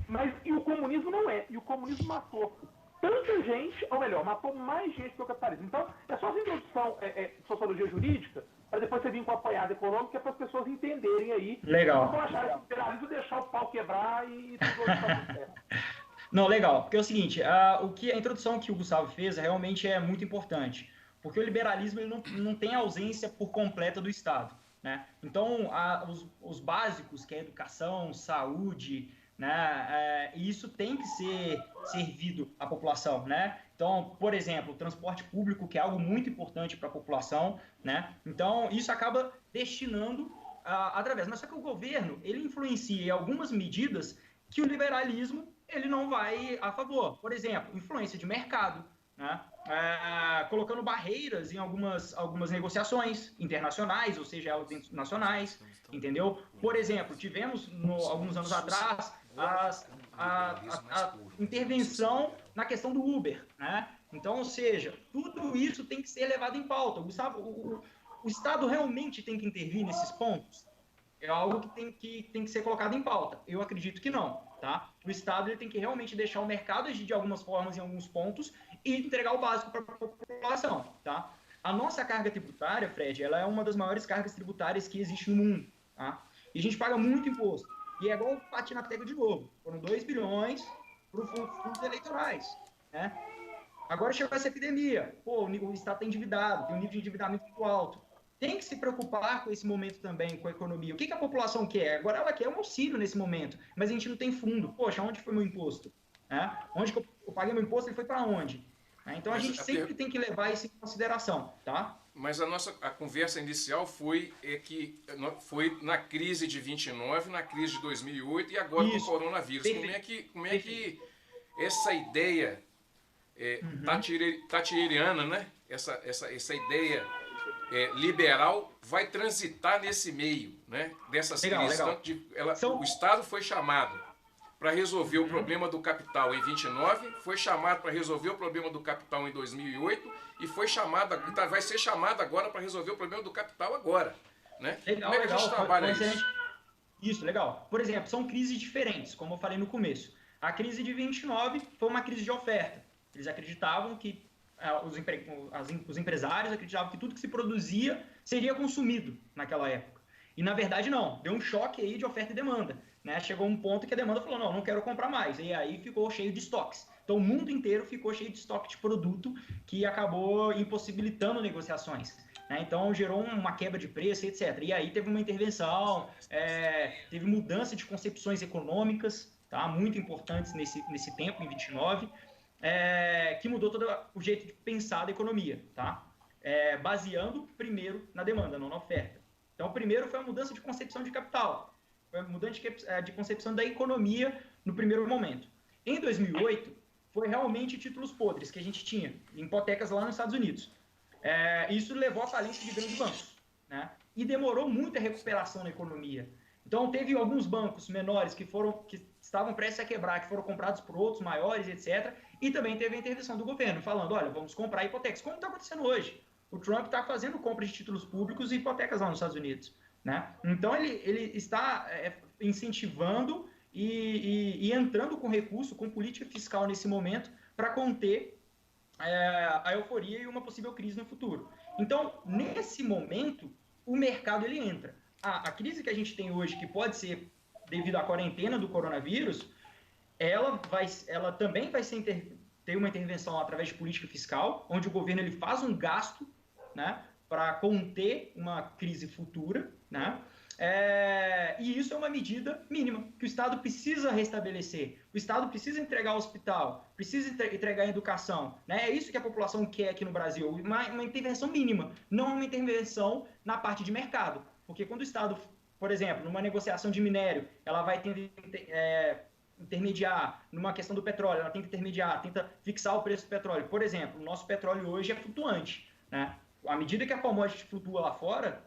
mas e o comunismo não é. E o comunismo matou tanta gente, ou melhor, matou mais gente que o capitalismo. Então, é só essa introdução de sociologia jurídica, para depois você vir com a apoiada econômica, para as pessoas entenderem aí. Legal. Não vão achar que o liberalismo deixar o pau quebrar e tudo certo. Não, legal. Porque é o seguinte, a introdução que o Gustavo fez realmente é muito importante. Porque o liberalismo ele não tem ausência por completa do Estado, né? Então, os básicos, que é educação, saúde, né? Isso tem que ser servido à população, né? Então, por exemplo, o transporte público, que é algo muito importante para a população, né? Então, isso acaba destinando através. Mas só que o governo, ele influencia em algumas medidas que o liberalismo, ele não vai a favor. Por exemplo, influência de mercado, né? Colocando barreiras em algumas negociações internacionais, ou seja, nacionais, entendeu? Por exemplo, tivemos, alguns anos atrás, a intervenção na questão do Uber, né? Então, ou seja, tudo isso tem que ser levado em pauta. O Estado realmente tem que intervir nesses pontos? É algo que tem que ser colocado em pauta. Eu acredito que não, tá? O Estado ele tem que realmente deixar o mercado agir de algumas formas em alguns pontos e entregar o básico para a população, tá? A nossa carga tributária, Fred, ela é uma das maiores cargas tributárias que existe no mundo, tá? E a gente paga muito imposto. E é igual bater na tecla de novo. Foram 2 bilhões para os fundos eleitorais, né? Agora chegou essa epidemia. Pô, o Estado está endividado, tem um nível de endividamento muito alto. Tem que se preocupar com esse momento também, com a economia. O que a população quer? Agora ela quer um auxílio nesse momento, mas a gente não tem fundo. Poxa, onde foi meu imposto? Onde que eu paguei meu imposto, ele foi para onde? Então a gente sempre tem que levar isso em consideração, tá? Mas a conversa inicial foi na crise de 29, na crise de 2008 e agora com o coronavírus. Como é que essa ideia thatcheriana, né? Essa ideia liberal vai transitar nesse meio, né? Dessas crises. O Estado foi chamado para resolver o problema do capital em 29, foi chamado para resolver o problema do capital em 2008 e vai ser chamado agora para resolver o problema do capital agora, né? Legal, como é que a gente trabalha isso? Isso, legal. Por exemplo, são crises diferentes, como eu falei no começo. A crise de 29 foi uma crise de oferta. Eles acreditavam que os empresários acreditavam que tudo que se produzia seria consumido naquela época. E, na verdade, não. Deu um choque aí de oferta e demanda, né? Chegou um ponto que a demanda falou, não quero comprar mais. E aí ficou cheio de estoques. Então, o mundo inteiro ficou cheio de estoque de produto que acabou impossibilitando negociações, né? Então, gerou uma quebra de preço, etc. E aí teve uma intervenção, teve mudança de concepções econômicas, tá? Muito importantes nesse tempo, em 29, que mudou todo o jeito de pensar da economia, tá? Baseando primeiro na demanda, não na oferta. Então, primeiro foi a mudança de concepção de capital, foi a mudança de concepção da economia no primeiro momento. Em 2008, foi realmente títulos podres que a gente tinha, hipotecas lá nos Estados Unidos. Isso levou à falência de grandes bancos, né? E demorou muito a recuperação na economia. Então, teve alguns bancos menores que estavam prestes a quebrar, que foram comprados por outros maiores, etc. E também teve a intervenção do governo, falando, olha, vamos comprar hipotecas, como está acontecendo hoje. O Trump está fazendo compra de títulos públicos e hipotecas lá nos Estados Unidos, né? Então, ele está incentivando e entrando com recurso, com política fiscal nesse momento, para conter a euforia e uma possível crise no futuro. Então, nesse momento, o mercado ele entra. A crise que a gente tem hoje, que pode ser devido à quarentena do coronavírus, ela também vai ter uma intervenção através de política fiscal, onde o governo ele faz um gasto, né, para conter uma crise futura, né? E isso é uma medida mínima que o Estado precisa restabelecer. O Estado precisa entregar hospital, precisa entregar educação. Né? É isso que a população quer aqui no Brasil, uma intervenção mínima, não uma intervenção na parte de mercado. Porque quando o Estado, por exemplo, numa negociação de minério, ela vai intermediar numa questão do petróleo, ela tenta intermediar, tenta fixar o preço do petróleo. Por exemplo, o nosso petróleo hoje é flutuante. Né? À medida que a commodity flutua lá fora,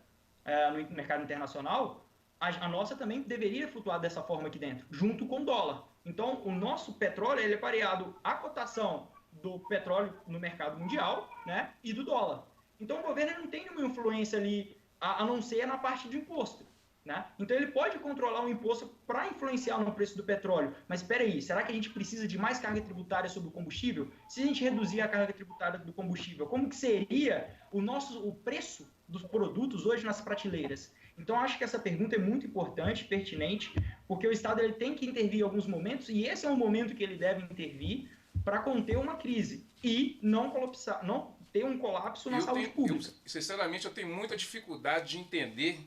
no mercado internacional, a nossa também deveria flutuar dessa forma aqui dentro, junto com o dólar. Então, o nosso petróleo ele é pareado à cotação do petróleo no mercado mundial, né, e do dólar. Então, o governo não tem nenhuma influência ali, a não ser na parte de imposto. Né? Então, ele pode controlar o imposto para influenciar no preço do petróleo. Mas espera aí, será que a gente precisa de mais carga tributária sobre o combustível? Se a gente reduzir a carga tributária do combustível, como que seria o preço dos produtos hoje nas prateleiras? Então, acho que essa pergunta é muito importante, pertinente, porque o Estado ele tem que intervir em alguns momentos, e esse é o momento que ele deve intervir para conter uma crise e não ter um colapso na saúde pública. Sinceramente, eu tenho muita dificuldade de entender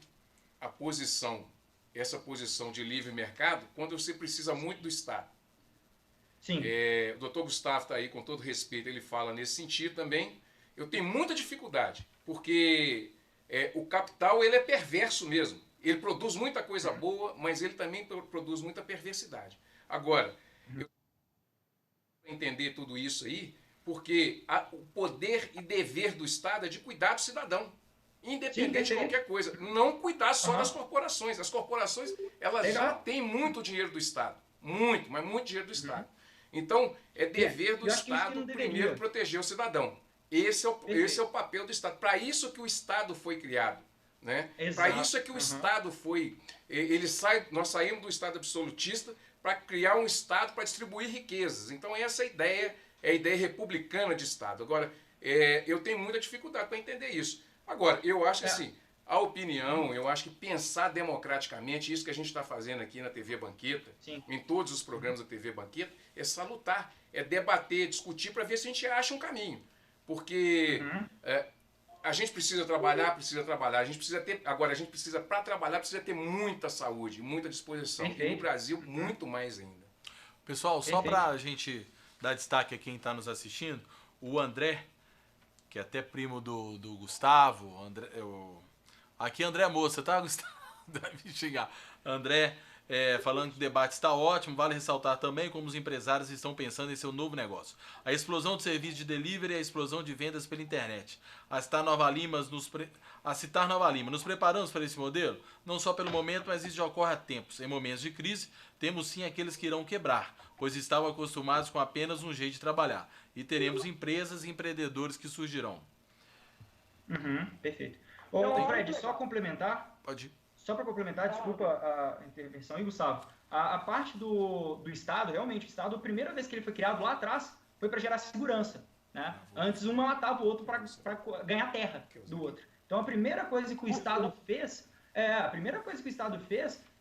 essa posição de livre mercado, quando você precisa muito do Estado. Sim. O doutor Gustavo está aí, com todo respeito, ele fala nesse sentido também. Eu tenho muita dificuldade, porque o capital ele é perverso mesmo. Ele produz muita coisa boa, mas ele também produz muita perversidade. Agora, eu tenho que entender tudo isso aí, porque o poder e dever do Estado é de cuidar do cidadão. Independente de qualquer coisa. Não cuidar só das corporações. As corporações, elas já têm muito dinheiro do Estado. Muito, mas muito dinheiro do Estado. Então, é dever do Estado primeiro proteger o cidadão. Esse é o papel do Estado. Para isso que o Estado foi criado. Né? Para isso é que o Estado foi... Nós saímos do Estado absolutista para criar um Estado para distribuir riquezas. Então, essa é a ideia republicana de Estado. Agora, eu tenho muita dificuldade para entender isso. Agora, eu acho que assim, a opinião, eu acho que pensar democraticamente, isso que a gente está fazendo aqui na TV Banqueta, em todos os programas da TV Banqueta, é salutar, é debater, discutir para ver se a gente acha um caminho. Porque a gente precisa trabalhar, a gente precisa ter, agora a gente precisa, para trabalhar, precisa ter muita saúde, muita disposição. E no Brasil, muito mais ainda. Pessoal, só para a gente dar destaque a quem está nos assistindo, o André, que é até primo do Gustavo, aqui André Moça, tá, Gustavo? Deve me xingar. André, falando que o debate está ótimo, vale ressaltar também como os empresários estão pensando em seu novo negócio. A explosão de serviços de delivery e a explosão de vendas pela internet. A citar Nova Lima, nos preparamos para esse modelo? Não só pelo momento, mas isso já ocorre há tempos. Em momentos de crise, temos sim aqueles que irão quebrar, pois estavam acostumados com apenas um jeito de trabalhar. E teremos empresas e empreendedores que surgirão. Perfeito. Fred, só complementar. Pode ir. Só para complementar, desculpa a intervenção aí, Gustavo. A parte do Estado, realmente, o Estado, a primeira vez que ele foi criado lá atrás, foi para gerar segurança. Né? Antes, um matava o outro para ganhar terra do outro. Então, a primeira coisa que o Estado fez,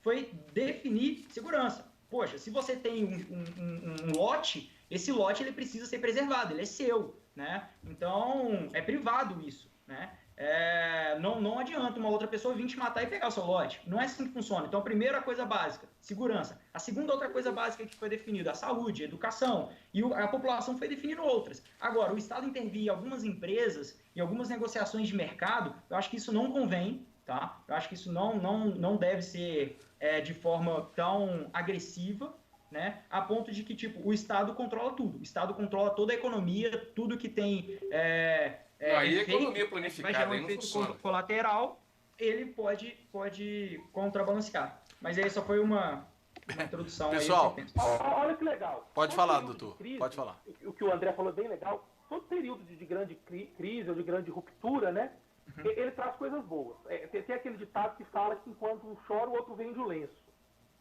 foi definir segurança. Poxa, se você tem um lote, esse lote ele precisa ser preservado, ele é seu, né? Então, é privado isso, né? Não adianta uma outra pessoa vir te matar e pegar o seu lote. Não é assim que funciona. Então, a primeira coisa básica, segurança. A segunda outra coisa básica que foi definida, a saúde, a educação. E a população foi definindo outras. Agora, o Estado intervir em algumas empresas, em algumas negociações de mercado, eu acho que isso não convém, tá? Eu acho que isso não deve ser de forma tão agressiva, né? A ponto de que, tipo, o Estado controla tudo. O Estado controla toda a economia, tudo que tem... aí a economia planificada vai gerar um efeito colateral, ele pode contrabalancear. Mas aí só foi uma introdução. Pessoal, aí, olha que legal. Pode falar, doutor. Pode falar. O que o André falou é bem legal. Todo período de grande crise ou de grande ruptura, né? Ele traz coisas boas. Tem aquele ditado que fala que enquanto um chora, o outro vende o lenço.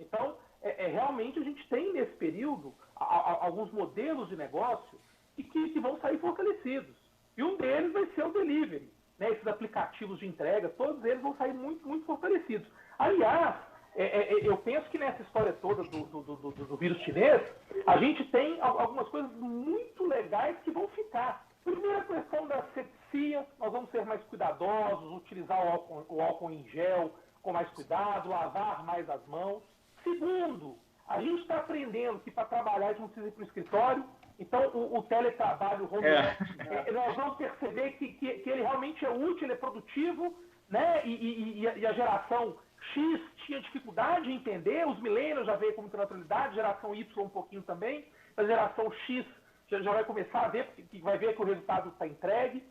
Então, realmente a gente tem nesse período alguns modelos de negócio que vão sair fortalecidos. E um deles vai ser o delivery. Né? Esses aplicativos de entrega, todos eles vão sair muito, muito fortalecidos. Aliás, eu penso que nessa história toda do vírus chinês, a gente tem algumas coisas muito legais que vão ficar. Primeiro, a questão da asepsia, nós vamos ser mais cuidadosos, utilizar o álcool em gel, com mais cuidado, lavar mais as mãos. Segundo, a gente está aprendendo que para trabalhar a gente não precisa ir para o escritório, então o teletrabalho, o home office, nós vamos perceber que ele realmente é útil, ele é produtivo, né? E a geração X tinha dificuldade em entender, os millennials já veio com muita naturalidade, geração Y um pouquinho também, a geração X já vai começar a ver, que vai ver que o resultado está entregue.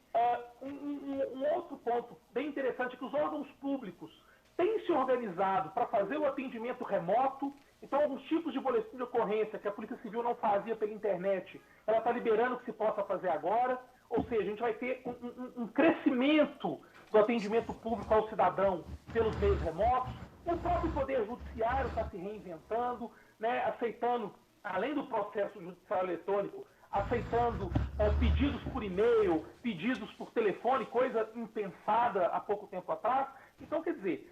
Um outro ponto bem interessante é que os órgãos públicos têm se organizado para fazer o atendimento remoto. Então, alguns tipos de boletim de ocorrência que a Polícia Civil não fazia pela internet, ela está liberando que se possa fazer agora. Ou seja, a gente vai ter um crescimento do atendimento público ao cidadão pelos meios remotos. O próprio Poder Judiciário está se reinventando, né, aceitando, além do processo judicial eletrônico, aceitando pedidos por e-mail, pedidos por telefone, coisa impensada há pouco tempo atrás. Então, quer dizer,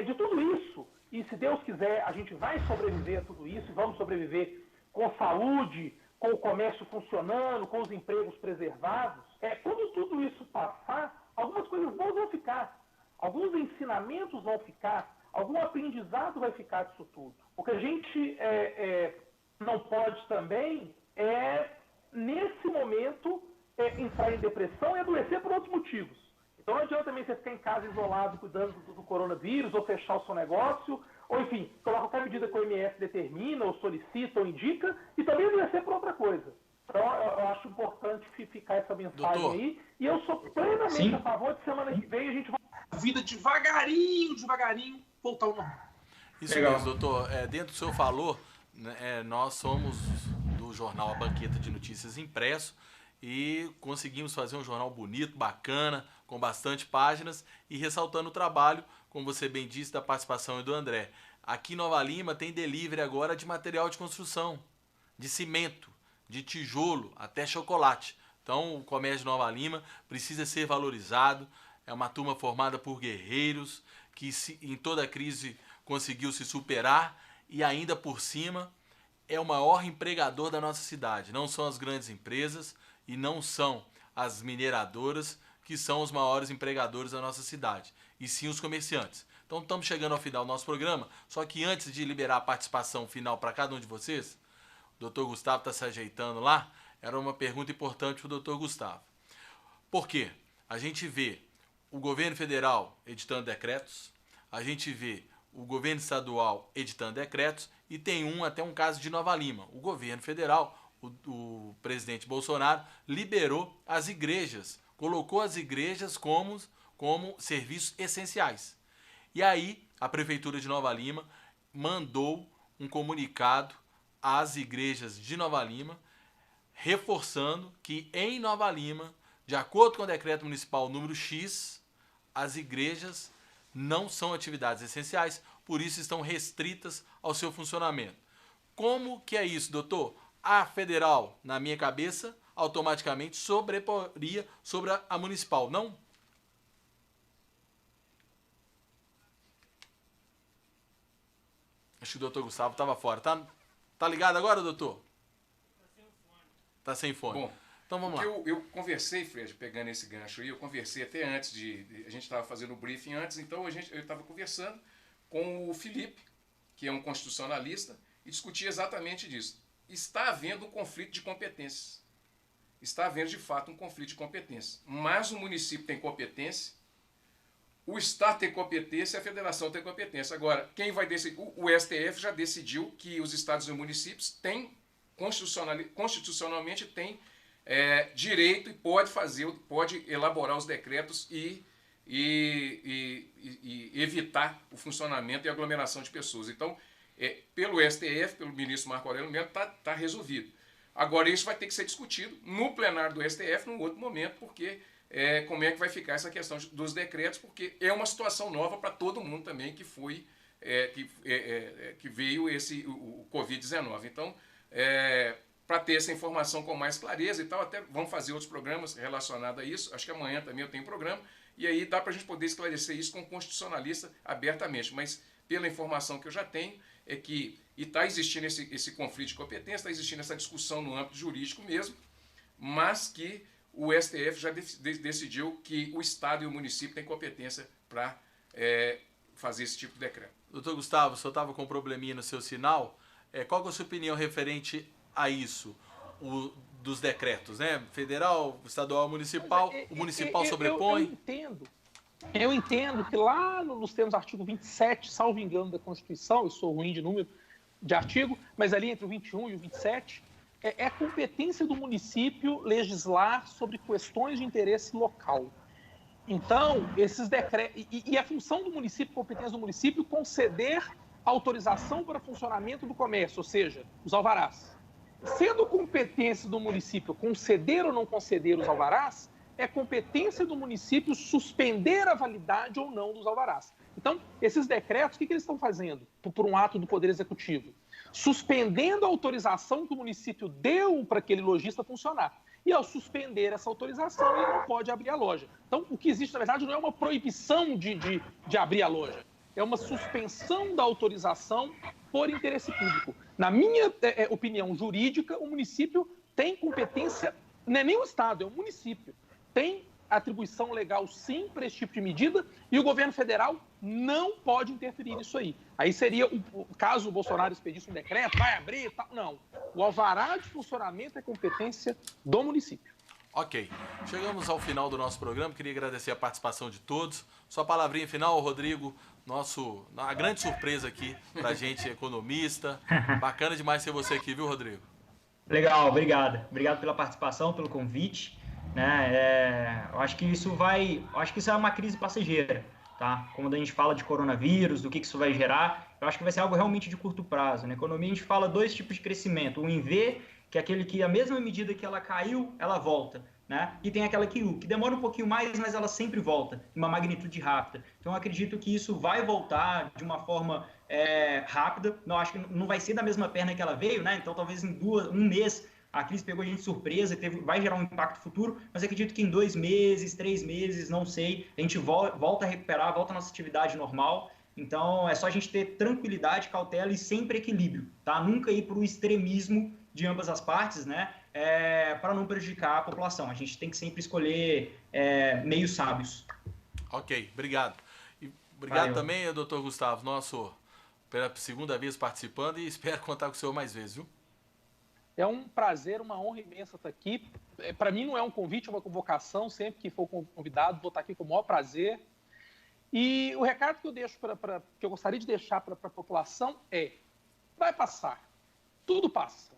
de tudo isso, e se Deus quiser, a gente vai sobreviver a tudo isso, e vamos sobreviver com saúde, com o comércio funcionando, com os empregos preservados. Quando tudo isso passar, algumas coisas boas vão ficar, alguns ensinamentos vão ficar, algum aprendizado vai ficar disso tudo. O que a gente não pode também nesse momento, entrar em depressão e adoecer por outros motivos. Então não adianta também você ficar em casa isolado, cuidando do coronavírus, ou fechar o seu negócio, ou enfim, colocar qualquer medida que o OMS determina, ou solicita, ou indica, e também adoecer por outra coisa. Então eu acho importante ficar essa mensagem, doutor, aí, e eu sou plenamente a favor de semana que vem a gente vai... A vida devagarinho, voltar ao normal. Isso mesmo, doutor. Dentro do que o senhor falou, nós somos do jornal A Banqueta de Notícias impresso e conseguimos fazer um jornal bonito, bacana, com bastante páginas e ressaltando o trabalho, como você bem disse, da participação do André. Aqui em Nova Lima tem delivery agora de material de construção, de cimento, de tijolo, até chocolate. Então o comércio de Nova Lima precisa ser valorizado. É uma turma formada por guerreiros que em toda crise conseguiu se superar e ainda por cima é o maior empregador da nossa cidade. Não são as grandes empresas e não são as mineradoras que são os maiores empregadores da nossa cidade, e sim os comerciantes. Então estamos chegando ao final do nosso programa, só que antes de liberar a participação final para cada um de vocês, o Dr. Gustavo está se ajeitando lá, era uma pergunta importante para o Dr. Gustavo. Por quê? A gente vê o governo federal editando decretos, a gente vê o governo estadual editando decretos e tem até um caso de Nova Lima. O governo federal, o presidente Bolsonaro, liberou as igrejas, colocou as igrejas como serviços essenciais. E aí a Prefeitura de Nova Lima mandou um comunicado às igrejas de Nova Lima, reforçando que em Nova Lima, de acordo com o decreto municipal número X, as igrejas não são atividades essenciais, por isso estão restritas ao seu funcionamento. Como que é isso, doutor? A federal, na minha cabeça, automaticamente sobreporia sobre a municipal, não? Acho que o doutor Gustavo estava fora. Tá ligado agora, doutor? Tá sem fone. Bom, então vamos lá. Eu conversei, Fred, pegando esse gancho aí, eu conversei até antes a gente estava fazendo o briefing antes, então eu estava conversando com o Felipe, que é um constitucionalista, e discutia exatamente disso. Está havendo um conflito de competências. Está havendo, de fato, um conflito de competências. Mas o município tem competência, o Estado tem competência e a Federação tem competência. Agora, quem vai decidir? O STF já decidiu que os estados e municípios têm, constitucionalmente, têm direito e pode elaborar os decretos e evitar o funcionamento e aglomeração de pessoas. Então, pelo STF, pelo ministro Marco Aurélio Mello, está resolvido. Agora, isso vai ter que ser discutido no plenário do STF num outro momento, porque como é que vai ficar essa questão dos decretos, porque é uma situação nova para todo mundo também que veio o Covid-19. Então, para ter essa informação com mais clareza e tal, até vamos fazer outros programas relacionados a isso. Acho que amanhã também eu tenho um programa, e aí dá para a gente poder esclarecer isso com o constitucionalista abertamente. Mas, pela informação que eu já tenho, é que está existindo esse conflito de competência, está existindo essa discussão no âmbito jurídico mesmo, mas que o STF já decidiu que o Estado e o município têm competência para fazer esse tipo de decreto. Doutor Gustavo, o senhor estava com um probleminha no seu sinal. Qual que é a sua opinião referente a isso, dos decretos, né? Federal, estadual, municipal, o municipal sobrepõe? Eu entendo que lá nos termos do artigo 27, salvo engano da Constituição, eu sou ruim de número de artigo, mas ali entre o 21 e o 27, é competência do município legislar sobre questões de interesse local. Então, esses decretos... E a função do município, competência do município, conceder autorização para funcionamento do comércio, ou seja, os alvarás. Sendo competência do município conceder ou não conceder os alvarás, é competência do município suspender a validade ou não dos alvarás. Então, esses decretos, o que eles estão fazendo por um ato do Poder Executivo? Suspendendo a autorização que o município deu para aquele lojista funcionar. E ao suspender essa autorização, ele não pode abrir a loja. Então, o que existe, na verdade, não é uma proibição de abrir a loja. É uma suspensão da autorização por interesse público. Na minha opinião jurídica, o município tem competência, não é nem o Estado, é o município. Tem atribuição legal, sim, para esse tipo de medida, e o governo federal não pode interferir nisso aí. Aí seria, caso o Bolsonaro expedisse um decreto, vai abrir e tal. Não. O alvará de funcionamento é competência do município. Ok. Chegamos ao final do nosso programa. Queria agradecer a participação de todos. Sua palavrinha final, Rodrigo. A grande surpresa aqui pra gente, economista. Bacana demais ter você aqui, viu, Rodrigo? Legal, obrigado. Obrigado pela participação, pelo convite. Eu acho que isso é uma crise passageira, tá? Quando a gente fala de coronavírus, do que isso vai gerar, eu acho que vai ser algo realmente de curto prazo. Na economia a gente fala dois tipos de crescimento, o em V, que é aquele que a mesma medida que ela caiu, ela volta, né? E tem aquela que demora um pouquinho mais, mas ela sempre volta, em uma magnitude rápida. Então eu acredito que isso vai voltar de uma forma rápida, não acho que não vai ser da mesma perna que ela veio, né? Então talvez em um mês a crise pegou a gente de surpresa, vai gerar um impacto futuro, mas acredito que em 2 meses, 3 meses, não sei, a gente volta a recuperar, volta a nossa atividade normal. Então é só a gente ter tranquilidade, cautela e sempre equilíbrio, tá? Nunca ir para o extremismo de ambas as partes, né? Para não prejudicar a população. A gente tem que sempre escolher meios sábios. Ok, obrigado. E obrigado também, doutor Gustavo, pela segunda vez participando, e espero contar com o senhor mais vezes, viu? É um prazer, uma honra imensa estar aqui. Para mim não é um convite, é uma convocação. Sempre que for convidado, vou estar aqui com o maior prazer. E o recado que eu deixo que eu gostaria de deixar para a população vai passar. Tudo passa,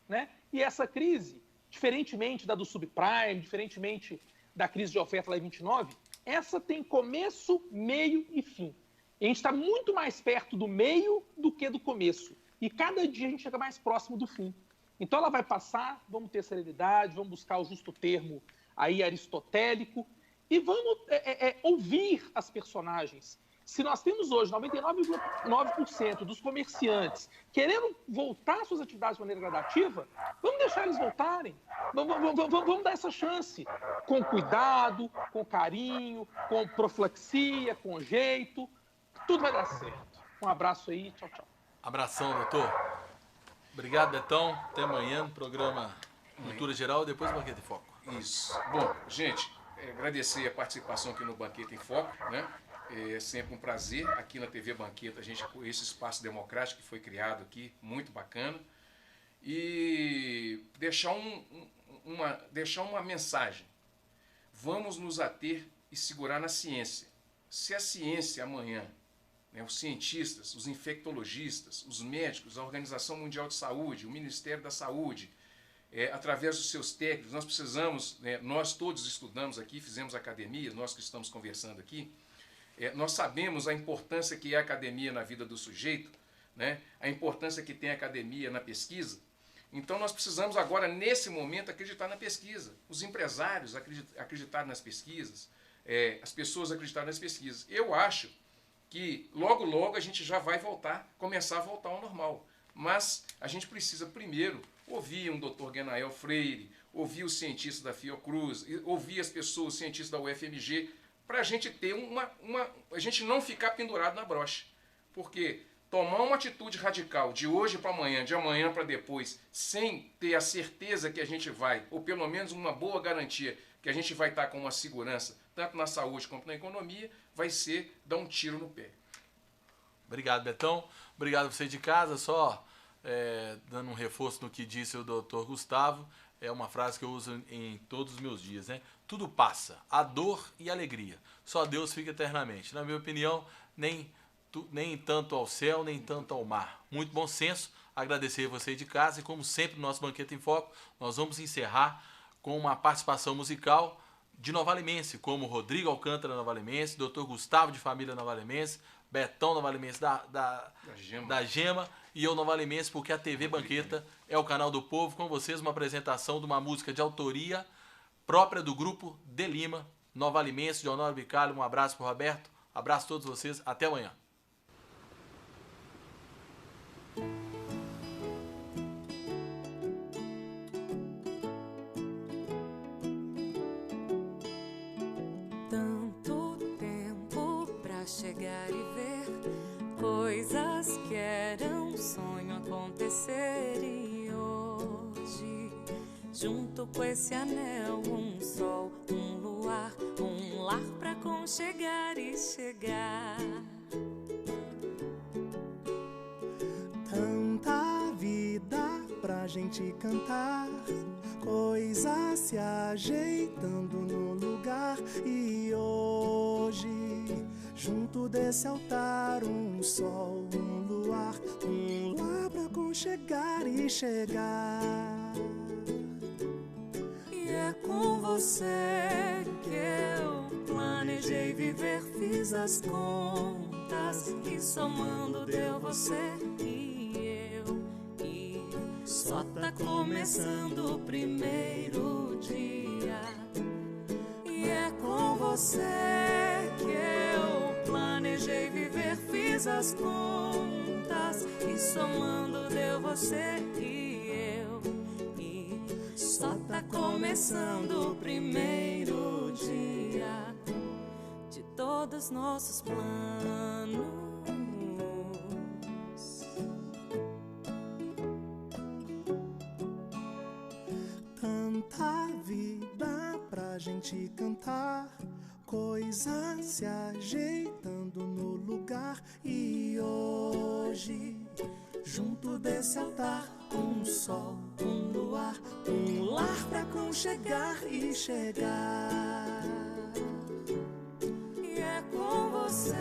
né? E essa crise, diferentemente da do subprime, diferentemente da crise de oferta lá em 29, essa tem começo, meio e fim. E a gente está muito mais perto do meio do que do começo. E cada dia a gente chega mais próximo do fim. Então ela vai passar, vamos ter serenidade, vamos buscar o justo termo aí aristotélico e vamos ouvir as personagens. Se nós temos hoje 99,9% dos comerciantes querendo voltar às suas atividades de maneira gradativa, vamos deixar eles voltarem. Vamos dar essa chance, com cuidado, com carinho, com profilaxia, com jeito. Tudo vai dar certo. Um abraço aí, tchau, tchau. Abração, doutor. Obrigado, Betão. Até amanhã no programa Cultura Geral e depois o Banquete em Foco. Isso. Bom, gente, agradecer a participação aqui no Banquete em Foco, né? É sempre um prazer aqui na TV Banqueta, a gente com esse espaço democrático que foi criado aqui, muito bacana. E deixar uma mensagem. Vamos nos ater e segurar na ciência. Se a ciência amanhã, os cientistas, os infectologistas, os médicos, a Organização Mundial de Saúde, o Ministério da Saúde, através dos seus técnicos, nós precisamos, nós todos estudamos aqui, fizemos academia, nós que estamos conversando aqui, nós sabemos a importância que é a academia na vida do sujeito, né? A importância que tem a academia na pesquisa. Então nós precisamos agora, nesse momento, acreditar na pesquisa. Os empresários acreditarem nas pesquisas, as pessoas acreditarem nas pesquisas. Eu acho que logo, logo a gente já vai começar a voltar ao normal. Mas a gente precisa primeiro ouvir um Dr. Genael Freire, ouvir os cientistas da Fiocruz, ouvir as pessoas, os cientistas da UFMG, para a gente ter a gente não ficar pendurado na brocha. Porque tomar uma atitude radical de hoje para amanhã, de amanhã para depois, sem ter a certeza que a gente vai, ou pelo menos uma boa garantia que a gente vai estar com uma segurança, tanto na saúde quanto na economia, vai ser dar um tiro no pé. Obrigado, Betão. Obrigado a você de casa. Só dando um reforço no que disse o doutor Gustavo, é uma frase que eu uso em todos os meus dias, né? Tudo passa, a dor e a alegria. Só Deus fica eternamente. Na minha opinião, nem tanto ao céu, nem tanto ao mar. Muito bom senso. Agradecer a você de casa e, como sempre, no nosso Banquete em Foco, nós vamos encerrar com uma participação musical de Novalimense, como Rodrigo Alcântara Novalimense, Dr. Gustavo de Família Novalimense, Betão Novalimense da Gema e eu Novalimense, porque a TV Banqueta é o canal do povo. Com vocês, uma apresentação de uma música de autoria própria do grupo De Lima, Novalimense, de Honório Bicalho. Um abraço para o Roberto, abraço a todos vocês, até amanhã. Chegar e ver coisas que eram um sonho acontecer, e hoje, junto com esse anel, um sol, um luar, um lar pra aconchegar e chegar. Tanta vida pra gente cantar, coisas se ajeitando no lugar, e hoje, junto desse altar, um sol, um luar, um lar pra aconchegar e chegar. E é com você que eu planejei viver, fiz as contas e somando deu você e eu. E só tá começando o primeiro dia. E é com você que eu planejei viver, fiz as contas e somando deu você e eu. E só tá começando o primeiro dia de todos nossos planos. Tanta vida pra gente cantar, coisas se ajeitando no lugar, e hoje, junto desse altar, um sol, um luar, um lar pra aconchegar e chegar. E é com você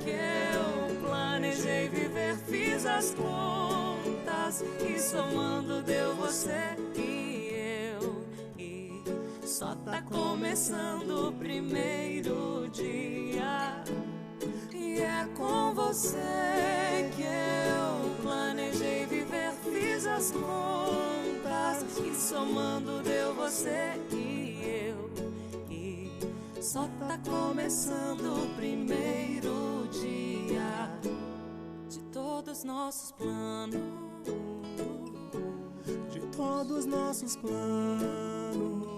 que eu planejei viver, fiz as contas e somando deu você e eu. E só tá começando o primeiro dia. E é com você que eu planejei viver, fiz as contas e somando deu você e eu. E só tá começando o primeiro dia de todos nossos planos. De todos nossos planos.